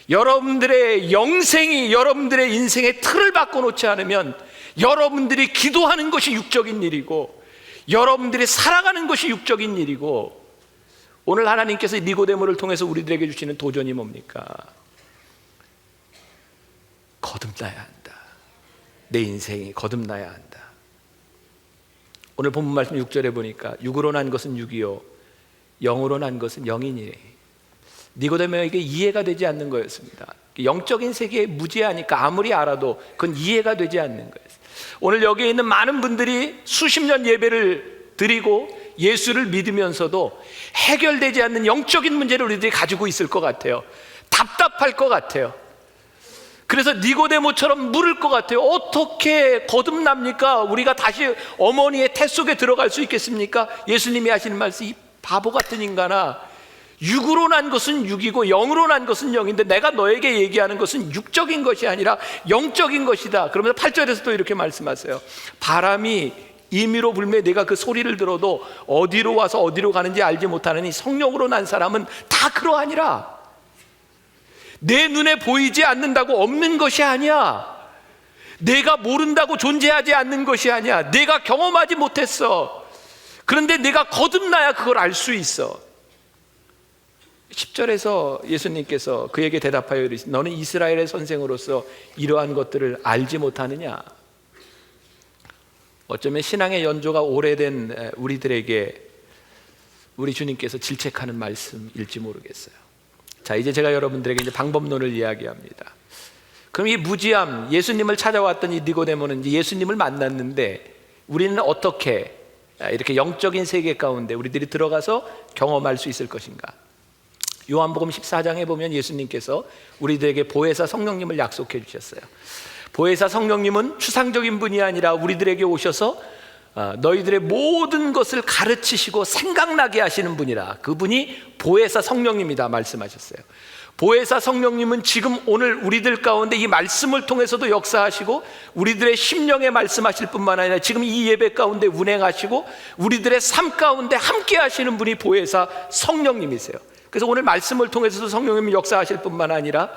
여러분들의 영생이, 여러분들의 인생의 틀을 바꿔놓지 않으면 여러분들이 기도하는 것이 육적인 일이고 여러분들이 살아가는 것이 육적인 일이고, 오늘 하나님께서 니고데모를 통해서 우리들에게 주시는 도전이 뭡니까? 거듭나야 한다. 내 인생이 거듭나야 한다. 오늘 본문 말씀 6절에 보니까 육으로 난 것은 육이요 영으로 난 것은 영이니. 니고데모에게 이해가 되지 않는 거였습니다. 영적인 세계에 무지하니까 아무리 알아도 그건 이해가 되지 않는 거였어요. 오늘 여기에 있는 많은 분들이 수십 년 예배를 드리고 예수를 믿으면서도 해결되지 않는 영적인 문제를 우리들이 가지고 있을 것 같아요. 답답할 것 같아요. 그래서 니고데모처럼 물을 것 같아요. 어떻게 거듭납니까? 우리가 다시 어머니의 태 속에 들어갈 수 있겠습니까? 예수님이 하시는 말씀, 이 바보 같은 인간아, 육으로 난 것은 육이고 영으로 난 것은 영인데 내가 너에게 얘기하는 것은 육적인 것이 아니라 영적인 것이다. 그러면서 8절에서 또 이렇게 말씀하세요. 바람이 임의로 불매 내가 그 소리를 들어도 어디로 와서 어디로 가는지 알지 못하느니 성령으로 난 사람은 다 그러하니라. 내 눈에 보이지 않는다고 없는 것이 아니야. 내가 모른다고 존재하지 않는 것이 아니야. 내가 경험하지 못했어. 그런데 내가 거듭나야 그걸 알 수 있어. 10절에서 예수님께서 그에게 대답하여 이르시되 너는 이스라엘의 선생으로서 이러한 것들을 알지 못하느냐. 어쩌면 신앙의 연조가 오래된 우리들에게 우리 주님께서 질책하는 말씀일지 모르겠어요. 자, 이제 제가 여러분들에게 이제 방법론을 이야기합니다. 그럼 이 무지함, 예수님을 찾아왔던 이 니고데모는 이제 예수님을 만났는데 우리는 어떻게 이렇게 영적인 세계 가운데 우리들이 들어가서 경험할 수 있을 것인가? 요한복음 14장에 보면 예수님께서 우리들에게 보혜사 성령님을 약속해 주셨어요. 보혜사 성령님은 추상적인 분이 아니라 우리들에게 오셔서 너희들의 모든 것을 가르치시고 생각나게 하시는 분이라. 그분이 보혜사 성령님이다 말씀하셨어요. 보혜사 성령님은 지금 오늘 우리들 가운데 이 말씀을 통해서도 역사하시고 우리들의 심령에 말씀하실 뿐만 아니라 지금 이 예배 가운데 운행하시고 우리들의 삶 가운데 함께 하시는 분이 보혜사 성령님이세요. 그래서 오늘 말씀을 통해서도 성령님이 역사하실 뿐만 아니라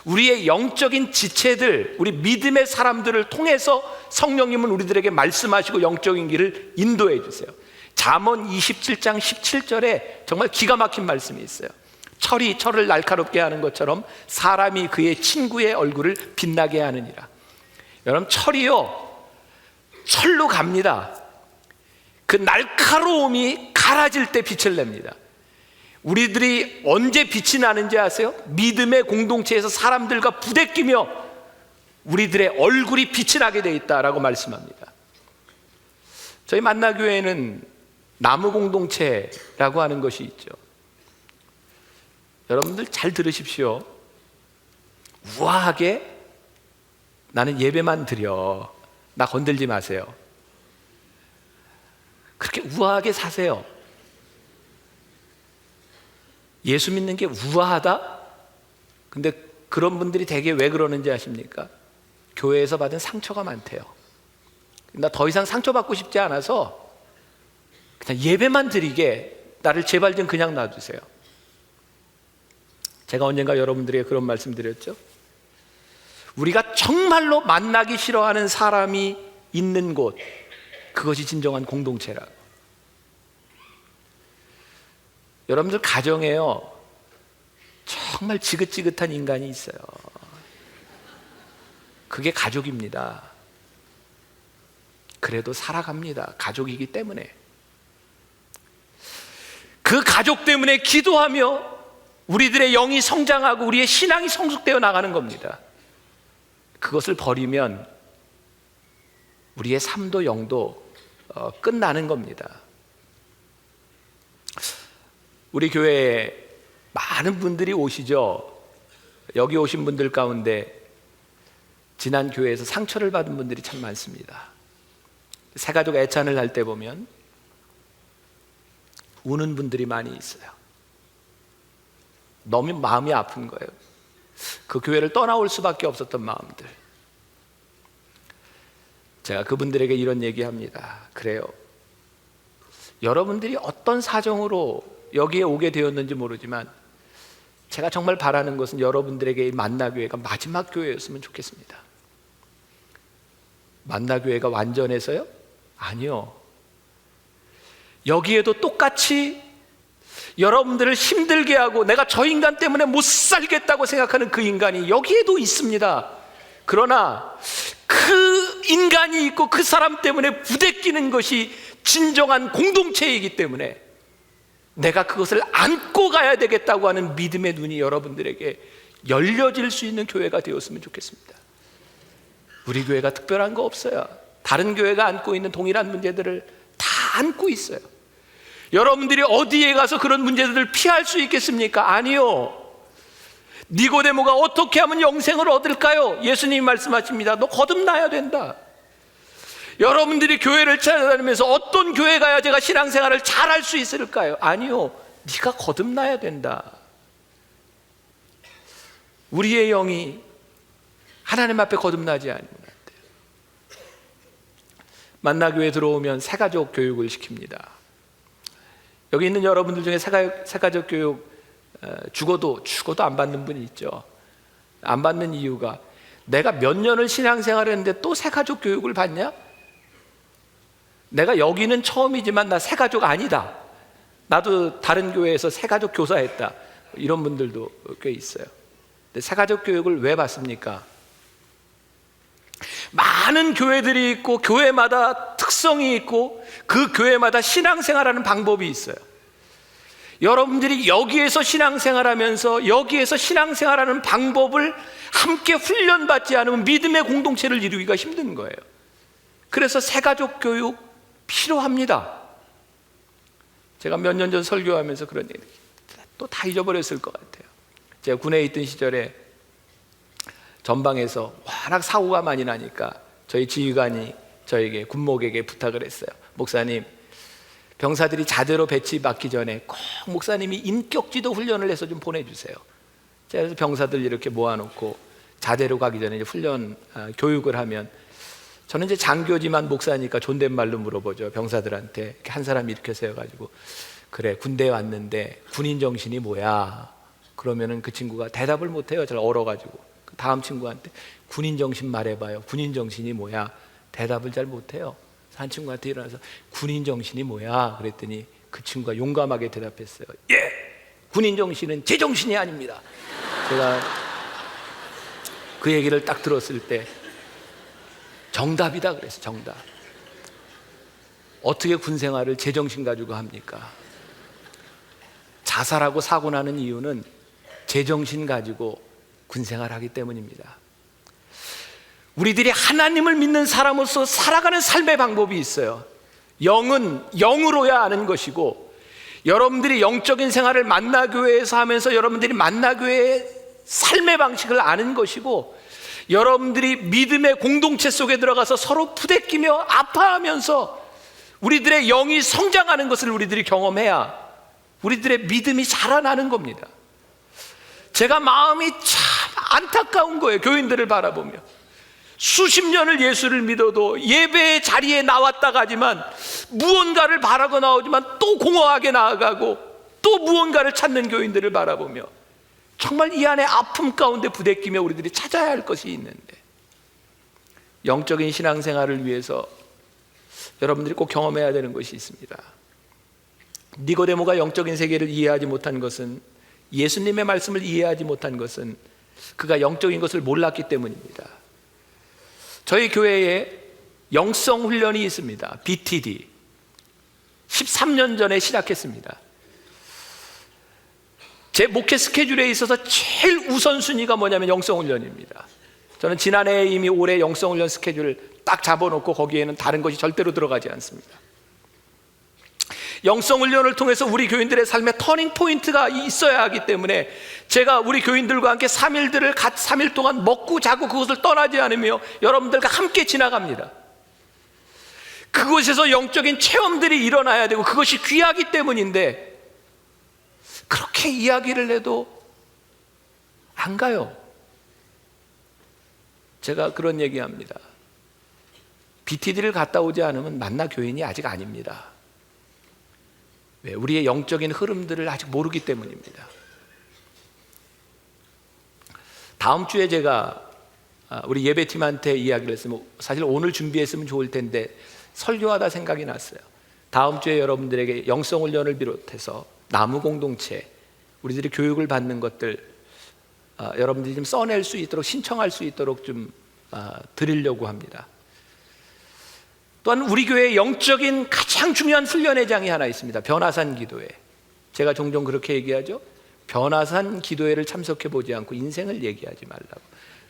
우리의 영적인 지체들, 우리 믿음의 사람들을 통해서 성령님은 우리들에게 말씀하시고 영적인 길을 인도해 주세요. 잠언 27장 17절에 정말 기가 막힌 말씀이 있어요. 철을 날카롭게 하는 것처럼 사람이 그의 친구의 얼굴을 빛나게 하느니라. 여러분, 철로 갑니다. 그 날카로움이 갈아질 때 빛을 냅니다. 우리들이 언제 빛이 나는지 아세요? 믿음의 공동체에서 사람들과 부대끼며 우리들의 얼굴이 빛이 나게 돼 있다라고 말씀합니다. 저희 만나교회에는 나무 공동체라고 하는 것이 있죠. 여러분들 잘 들으십시오. 우아하게 나는 예배만 드려, 나 건들지 마세요. 그렇게 우아하게 사세요. 예수 믿는 게 우아하다? 근데 그런 분들이 되게 왜 그러는지 아십니까? 교회에서 받은 상처가 많대요. 나 더 이상 상처받고 싶지 않아서 그냥 예배만 드리게 나를 제발 좀 그냥 놔두세요. 제가 언젠가 여러분들에게 그런 말씀 드렸죠. 우리가 정말로 만나기 싫어하는 사람이 있는 곳, 그것이 진정한 공동체라고. 여러분들 가정에요, 정말 지긋지긋한 인간이 있어요. 그게 가족입니다. 그래도 살아갑니다. 가족이기 때문에. 그 가족 때문에 기도하며 우리들의 영이 성장하고 우리의 신앙이 성숙되어 나가는 겁니다. 그것을 버리면 우리의 삶도 영도 끝나는 겁니다. 우리 교회에 많은 분들이 오시죠. 여기 오신 분들 가운데 지난 교회에서 상처를 받은 분들이 참 많습니다. 새가족 애찬을 할 때 보면 우는 분들이 많이 있어요. 너무 마음이 아픈 거예요. 그 교회를 떠나올 수밖에 없었던 마음들. 제가 그분들에게 이런 얘기합니다. 그래요, 여러분들이 어떤 사정으로 여기에 오게 되었는지 모르지만 제가 정말 바라는 것은 여러분들에게 이 만나교회가 마지막 교회였으면 좋겠습니다. 만나교회가 완전해서요? 아니요. 여기에도 똑같이 여러분들을 힘들게 하고 내가 저 인간 때문에 못 살겠다고 생각하는 그 인간이 여기에도 있습니다. 그러나 그 인간이 있고 그 사람 때문에 부대끼는 것이 진정한 공동체이기 때문에 내가 그것을 안고 가야 되겠다고 하는 믿음의 눈이 여러분들에게 열려질 수 있는 교회가 되었으면 좋겠습니다. 우리 교회가 특별한 거 없어요. 다른 교회가 안고 있는 동일한 문제들을 다 안고 있어요. 여러분들이 어디에 가서 그런 문제들을 피할 수 있겠습니까? 아니요. 니고데모가 어떻게 하면 영생을 얻을까요? 예수님이 말씀하십니다. 너 거듭나야 된다. 여러분들이 교회를 찾아다니면서 어떤 교회 가야 제가 신앙생활을 잘할 수 있을까요? 아니요. 네가 거듭나야 된다. 우리의 영이 하나님 앞에 거듭나지 않으면 안 돼요. 만나교회 들어오면 새가족 교육을 시킵니다. 여기 있는 여러분들 중에 새가족 교육 죽어도 안 받는 분이 있죠. 안 받는 이유가 내가 몇 년을 신앙생활을 했는데 또 새가족 교육을 받냐? 내가 여기는 처음이지만 나 새가족 아니다. 나도 다른 교회에서 새가족 교사했다. 이런 분들도 꽤 있어요. 근데 새가족 교육을 왜 받습니까? 많은 교회들이 있고 교회마다 특성이 있고 그 교회마다 신앙생활하는 방법이 있어요. 여러분들이 여기에서 신앙생활하면서 여기에서 신앙생활하는 방법을 함께 훈련받지 않으면 믿음의 공동체를 이루기가 힘든 거예요. 그래서 새가족 교육 필요합니다. 제가 몇 년 전 설교하면서 그런 얘기 또 다 잊어버렸을 것 같아요. 제가 군에 있던 시절에 전방에서 워낙 사고가 많이 나니까 저희 지휘관이 저에게 군목에게 부탁을 했어요. 목사님, 병사들이 자대로 배치 받기 전에 꼭 목사님이 인격지도 훈련을 해서 좀 보내주세요. 제가 그래서 병사들 이렇게 모아놓고 자대로 가기 전에 이제 훈련 교육을 하면 저는 이제 장교지만 목사니까 존댓말로 물어보죠. 병사들한테 이렇게 한 사람이 이렇게 세워가지고 그래, 군대에 왔는데 군인 정신이 뭐야? 그러면은 그 친구가 대답을 못해요. 잘 얼어가지고. 다음 친구한테 군인 정신 말해봐요. 군인 정신이 뭐야? 대답을 잘 못해요. 한 친구한테 일어나서 군인 정신이 뭐야? 그랬더니 그 친구가 용감하게 대답했어요. 예, 군인 정신은 제정신이 아닙니다. 제가 그 얘기를 딱 들었을 때 정답이다 그랬어요. 정답. 어떻게 군 생활을 제정신 가지고 합니까? 자살하고 사고 나는 이유는 제정신 가지고 군 생활하기 때문입니다. 우리들이 하나님을 믿는 사람으로서 살아가는 삶의 방법이 있어요. 영은 영으로야 아는 것이고, 여러분들이 영적인 생활을 만나교회에서 하면서 여러분들이 만나교회의 삶의 방식을 아는 것이고, 여러분들이 믿음의 공동체 속에 들어가서 서로 부대끼며 아파하면서 우리들의 영이 성장하는 것을 우리들이 경험해야 우리들의 믿음이 자라나는 겁니다. 제가 마음이 참 안타까운 거예요. 교인들을 바라보며 수십 년을 예수를 믿어도 예배의 자리에 나왔다가 하지만 무언가를 바라고 나오지만 또 공허하게 나아가고 또 무언가를 찾는 교인들을 바라보며 정말 이 안에 아픔 가운데 부대끼며 우리들이 찾아야 할 것이 있는데, 영적인 신앙생활을 위해서 여러분들이 꼭 경험해야 되는 것이 있습니다. 니고데모가 영적인 세계를 이해하지 못한 것은, 예수님의 말씀을 이해하지 못한 것은 그가 영적인 것을 몰랐기 때문입니다. 저희 교회에 영성 훈련이 있습니다. BTD 13년 전에 시작했습니다. 제 목회 스케줄에 있어서 제일 우선순위가 뭐냐면 영성 훈련입니다. 저는 지난해 이미 올해 영성 훈련 스케줄을 딱 잡아놓고 거기에는 다른 것이 절대로 들어가지 않습니다. 영성 훈련을 통해서 우리 교인들의 삶에 터닝 포인트가 있어야 하기 때문에 제가 우리 교인들과 함께 3일 동안 먹고 자고 그것을 떠나지 않으며 여러분들과 함께 지나갑니다. 그곳에서 영적인 체험들이 일어나야 되고 그것이 귀하기 때문인데, 그렇게 이야기를 해도 안 가요. 제가 그런 얘기합니다. BTD를 갔다 오지 않으면 만나 교인이 아직 아닙니다. 왜? 우리의 영적인 흐름들을 아직 모르기 때문입니다. 다음 주에 제가 우리 예배팀한테 이야기를 했으면, 사실 오늘 준비했으면 좋을 텐데 설교하다 생각이 났어요. 다음 주에 여러분들에게 영성훈련을 비롯해서 나무 공동체, 우리들이 교육을 받는 것들 여러분들이 좀 써낼 수 있도록, 신청할 수 있도록 좀 드리려고 합니다. 또한 우리 교회에 영적인 가장 중요한 훈련의 장이 하나 있습니다. 변화산 기도회. 제가 종종 그렇게 얘기하죠. 변화산 기도회를 참석해 보지 않고 인생을 얘기하지 말라고.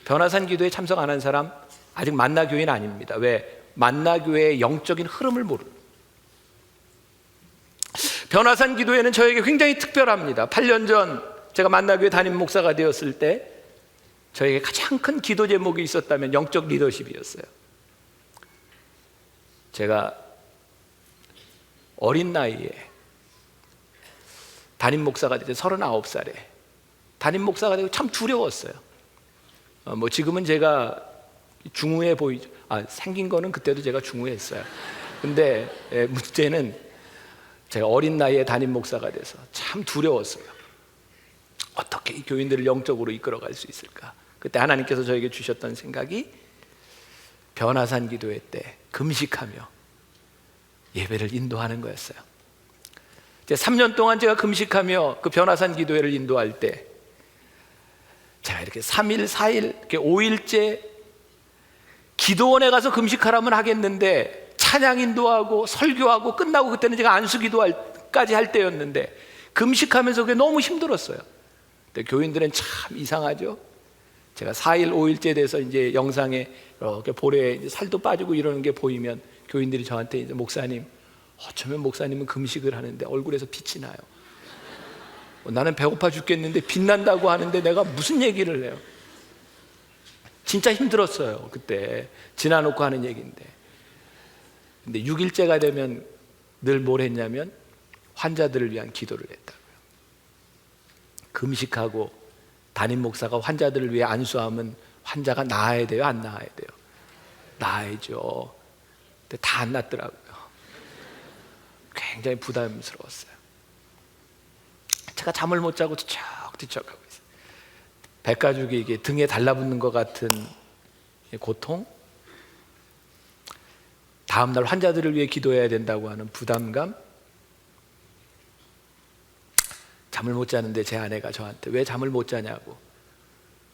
변화산 기도회에 참석 안 한 사람 아직 만나교회는 아닙니다. 왜? 만나교회의 영적인 흐름을 모릅니다. 변화산 기도회는 저에게 굉장히 특별합니다. 8년 전 제가 만나교회 담임 목사가 되었을 때 저에게 가장 큰 기도 제목이 있었다면 영적 리더십이었어요. 제가 어린 나이에 담임 목사가 되서 39살에 담임 목사가 되고 참 두려웠어요. 지금은 제가 중후해 보이죠. 생긴 거는 그때도 제가 중후했어요. 근데 문제는 제가 어린 나이에 담임 목사가 돼서 참 두려웠어요. 어떻게 이 교인들을 영적으로 이끌어갈 수 있을까? 그때 하나님께서 저에게 주셨던 생각이 변화산 기도회 때 금식하며 예배를 인도하는 거였어요. 이제 3년 동안 제가 금식하며 그 변화산 기도회를 인도할 때 제가 이렇게 3일, 4일, 이렇게 5일째 기도원에 가서 금식하라면 하겠는데 찬양 인도하고 설교하고 끝나고, 그때는 제가 안수 기도까지 할 때였는데 금식하면서 그게 너무 힘들었어요. 근데 교인들은 참 이상하죠. 제가 4일, 5일째 돼서 이제 영상에 이렇게 볼에 이제 살도 빠지고 이러는 게 보이면 교인들이 저한테 이제 목사님, 어쩌면 목사님은 금식을 하는데 얼굴에서 빛이 나요. 나는 배고파 죽겠는데 빛난다고 하는데 내가 무슨 얘기를 해요? 진짜 힘들었어요. 그때 지나놓고 하는 얘기인데. 근데 6일째가 되면 늘 뭘 했냐면 환자들을 위한 기도를 했다고요. 금식하고 담임 목사가 환자들을 위해 안수하면 환자가 나아야 돼요, 안 나아야 돼요? 나아야죠. 근데 다 안 낫더라고요. 굉장히 부담스러웠어요. 제가 잠을 못 자고 뒤척뒤척하고 있어요. 백가죽이 이게 등에 달라붙는 것 같은 고통, 다음날 환자들을 위해 기도해야 된다고 하는 부담감. 잠을 못 자는데 제 아내가 저한테 왜 잠을 못 자냐고,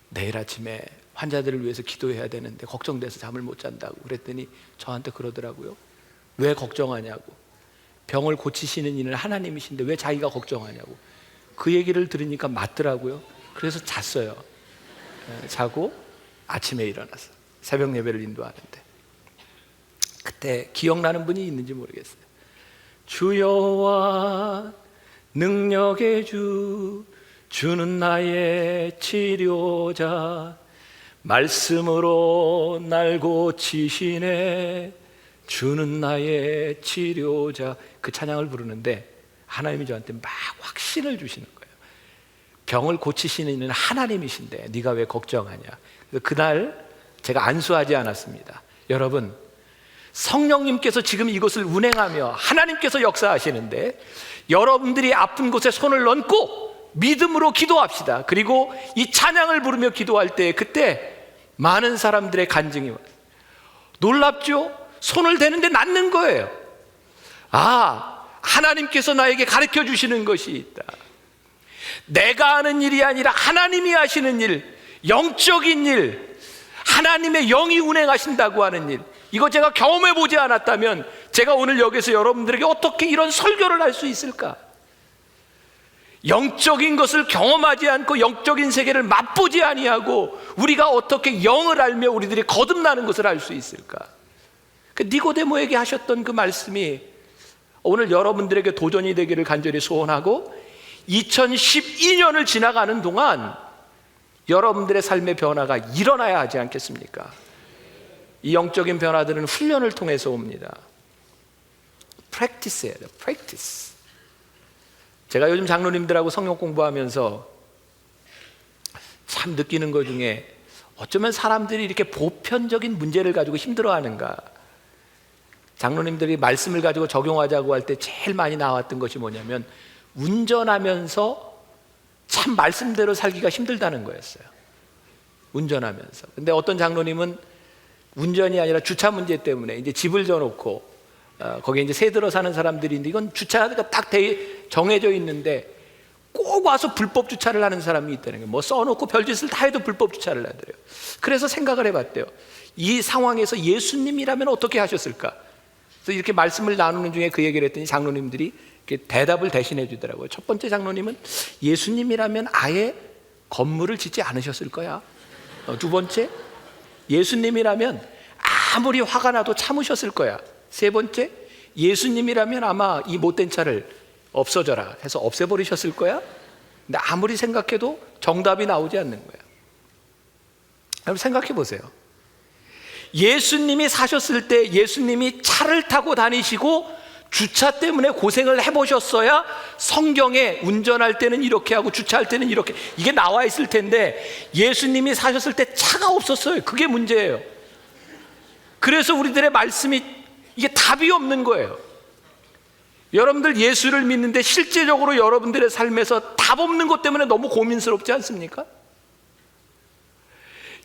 내일 아침에 환자들을 위해서 기도해야 되는데 걱정돼서 잠을 못 잔다고 그랬더니 저한테 그러더라고요. 왜 걱정하냐고, 병을 고치시는 이는 하나님이신데 왜 자기가 걱정하냐고. 그 얘기를 들으니까 맞더라고요. 그래서 잤어요. 자고 아침에 일어나서 새벽 예배를 인도하는데, 그때 기억나는 분이 있는지 모르겠어요. 주여와 능력의 주, 주는 나의 치료자, 말씀으로 날 고치시네, 주는 나의 치료자. 그 찬양을 부르는데 하나님이 저한테 막 확신을 주시는 거예요. 병을 고치시는 이는 하나님이신데 네가 왜 걱정하냐. 그날 제가 안수하지 않았습니다. 여러분, 성령님께서 지금 이것을 운행하며 하나님께서 역사하시는데, 여러분들이 아픈 곳에 손을 얹고 믿음으로 기도합시다. 그리고 이 찬양을 부르며 기도할 때 그때 많은 사람들의 간증이 와요. 놀랍죠? 손을 대는데 낫는 거예요. 아, 하나님께서 나에게 가르쳐 주시는 것이 있다. 내가 하는 일이 아니라 하나님이 하시는 일, 영적인 일, 하나님의 영이 운행하신다고 하는 일, 이거 제가 경험해 보지 않았다면 제가 오늘 여기서 여러분들에게 어떻게 이런 설교를 할 수 있을까? 영적인 것을 경험하지 않고 영적인 세계를 맛보지 아니하고 우리가 어떻게 영을 알며 우리들이 거듭나는 것을 알 수 있을까? 그 니고데모에게 하셨던 그 말씀이 오늘 여러분들에게 도전이 되기를 간절히 소원하고, 2012년을 지나가는 동안 여러분들의 삶의 변화가 일어나야 하지 않겠습니까? 이 영적인 변화들은 훈련을 통해서 옵니다. practice예요. practice. 제가 요즘 장로님들하고 성경 공부하면서 참 느끼는 것 중에, 어쩌면 사람들이 이렇게 보편적인 문제를 가지고 힘들어하는가. 장로님들이 말씀을 가지고 적용하자고 할 때 제일 많이 나왔던 것이 뭐냐면, 운전하면서 참 말씀대로 살기가 힘들다는 거였어요. 운전하면서. 근데 어떤 장로님은 운전이 아니라 주차 문제 때문에 이제 집을 져놓고 거기에 이제 새 들어 사는 사람들이 있는데, 이건 주차가 딱 정해져 있는데 꼭 와서 불법 주차를 하는 사람이 있다는 거예요. 뭐 써놓고 별짓을 다 해도 불법 주차를 하더래요. 그래서 생각을 해봤대요. 이 상황에서 예수님이라면 어떻게 하셨을까? 그래서 이렇게 말씀을 나누는 중에 그 얘기를 했더니 장로님들이 이렇게 대답을 대신해 주더라고요. 첫 번째 장로님은 예수님이라면 아예 건물을 짓지 않으셨을 거야. 두 번째, 예수님이라면 아무리 화가 나도 참으셨을 거야. 세 번째, 예수님이라면 아마 이 못된 차를 없어져라 해서 없애버리셨을 거야. 근데 아무리 생각해도 정답이 나오지 않는 거야. 여러분 생각해 보세요. 예수님이 사셨을 때 예수님이 차를 타고 다니시고 주차 때문에 고생을 해보셨어야 성경에 운전할 때는 이렇게 하고 주차할 때는 이렇게, 이게 나와 있을 텐데 예수님이 사셨을 때 차가 없었어요. 그게 문제예요. 그래서 우리들의 말씀이 이게 답이 없는 거예요. 여러분들 예수를 믿는데 실제적으로 여러분들의 삶에서 답 없는 것 때문에 너무 고민스럽지 않습니까?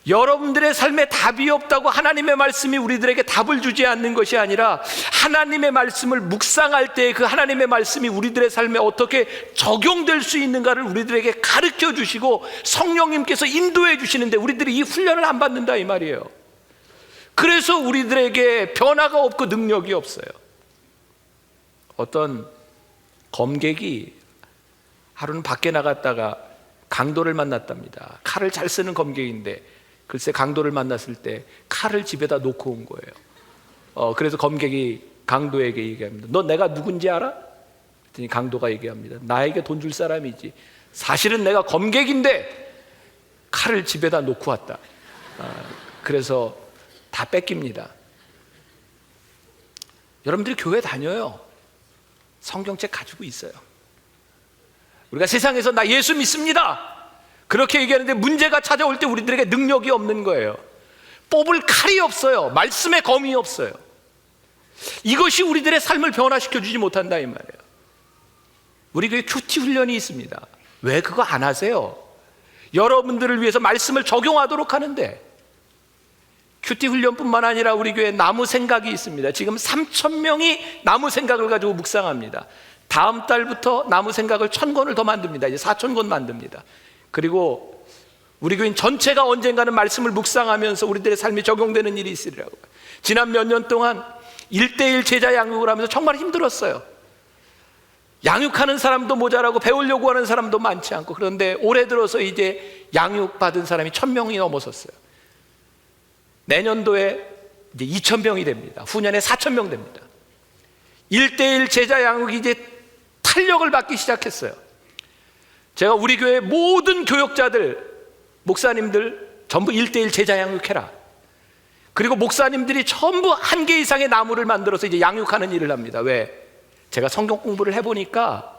여러분들의 삶에 답이 없다고 하나님의 말씀이 우리들에게 답을 주지 않는 것이 아니라, 하나님의 말씀을 묵상할 때 그 하나님의 말씀이 우리들의 삶에 어떻게 적용될 수 있는가를 우리들에게 가르쳐 주시고 성령님께서 인도해 주시는데 우리들이 이 훈련을 안 받는다 이 말이에요. 그래서 우리들에게 변화가 없고 능력이 없어요. 어떤 검객이 하루는 밖에 나갔다가 강도를 만났답니다. 칼을 잘 쓰는 검객인데 글쎄 강도를 만났을 때 칼을 집에다 놓고 온 거예요. 그래서 검객이 강도에게 얘기합니다. 너 내가 누군지 알아? 그랬더니 강도가 얘기합니다. 나에게 돈 줄 사람이지. 사실은 내가 검객인데 칼을 집에다 놓고 왔다. 그래서 다 뺏깁니다. 여러분들이 교회 다녀요. 성경책 가지고 있어요. 우리가 세상에서 나 예수 믿습니다 그렇게 얘기하는데 문제가 찾아올 때 우리들에게 능력이 없는 거예요. 뽑을 칼이 없어요. 말씀의 검이 없어요. 이것이 우리들의 삶을 변화시켜 주지 못한다 이 말이에요. 우리 교회 큐티 훈련이 있습니다. 왜 그거 안 하세요? 여러분들을 위해서 말씀을 적용하도록 하는데. 큐티 훈련뿐만 아니라 우리 교회에 나무 생각이 있습니다. 지금 3,000명이 나무 생각을 가지고 묵상합니다. 다음 달부터 나무 생각을 1000권을 더 만듭니다. 이제 4000권 만듭니다. 그리고 우리 교인 전체가 언젠가는 말씀을 묵상하면서 우리들의 삶에 적용되는 일이 있으리라고. 지난 몇 년 동안 1:1 제자 양육을 하면서 정말 힘들었어요. 양육하는 사람도 모자라고 배우려고 하는 사람도 많지 않고, 그런데 올해 들어서 이제 양육받은 사람이 1000명이 넘어섰어요. 내년도에 이제 2000명이 됩니다. 후년에 4000명 됩니다. 1:1 제자 양육이 이제 탄력을 받기 시작했어요. 제가 우리 교회 모든 교역자들, 목사님들 전부 1:1 제자 양육해라. 그리고 목사님들이 전부 1개 이상의 나무를 만들어서 이제 양육하는 일을 합니다. 왜? 제가 성경 공부를 해보니까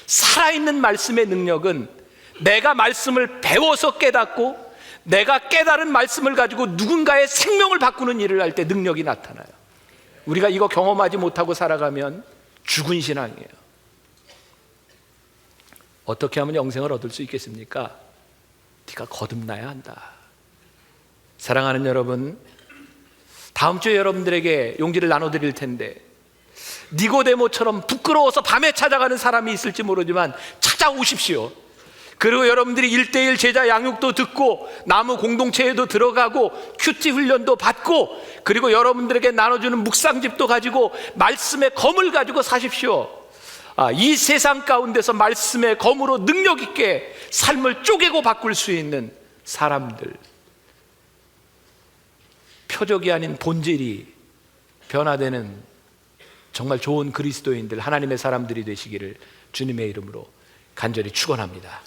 살아있는 말씀의 능력은 내가 말씀을 배워서 깨닫고 내가 깨달은 말씀을 가지고 누군가의 생명을 바꾸는 일을 할 때 능력이 나타나요. 우리가 이거 경험하지 못하고 살아가면 죽은 신앙이에요. 어떻게 하면 영생을 얻을 수 있겠습니까? 네가 거듭나야 한다. 사랑하는 여러분, 다음 주에 여러분들에게 용기를 나눠드릴 텐데, 니고데모처럼 부끄러워서 밤에 찾아가는 사람이 있을지 모르지만 찾아오십시오. 그리고 여러분들이 1:1 제자 양육도 듣고 나무 공동체에도 들어가고 큐티 훈련도 받고, 그리고 여러분들에게 나눠주는 묵상집도 가지고 말씀의 검을 가지고 사십시오. 이 세상 가운데서 말씀의 검으로 능력 있게 삶을 쪼개고 바꿀 수 있는 사람들, 표적이 아닌 본질이 변화되는 정말 좋은 그리스도인들, 하나님의 사람들이 되시기를 주님의 이름으로 간절히 축원합니다.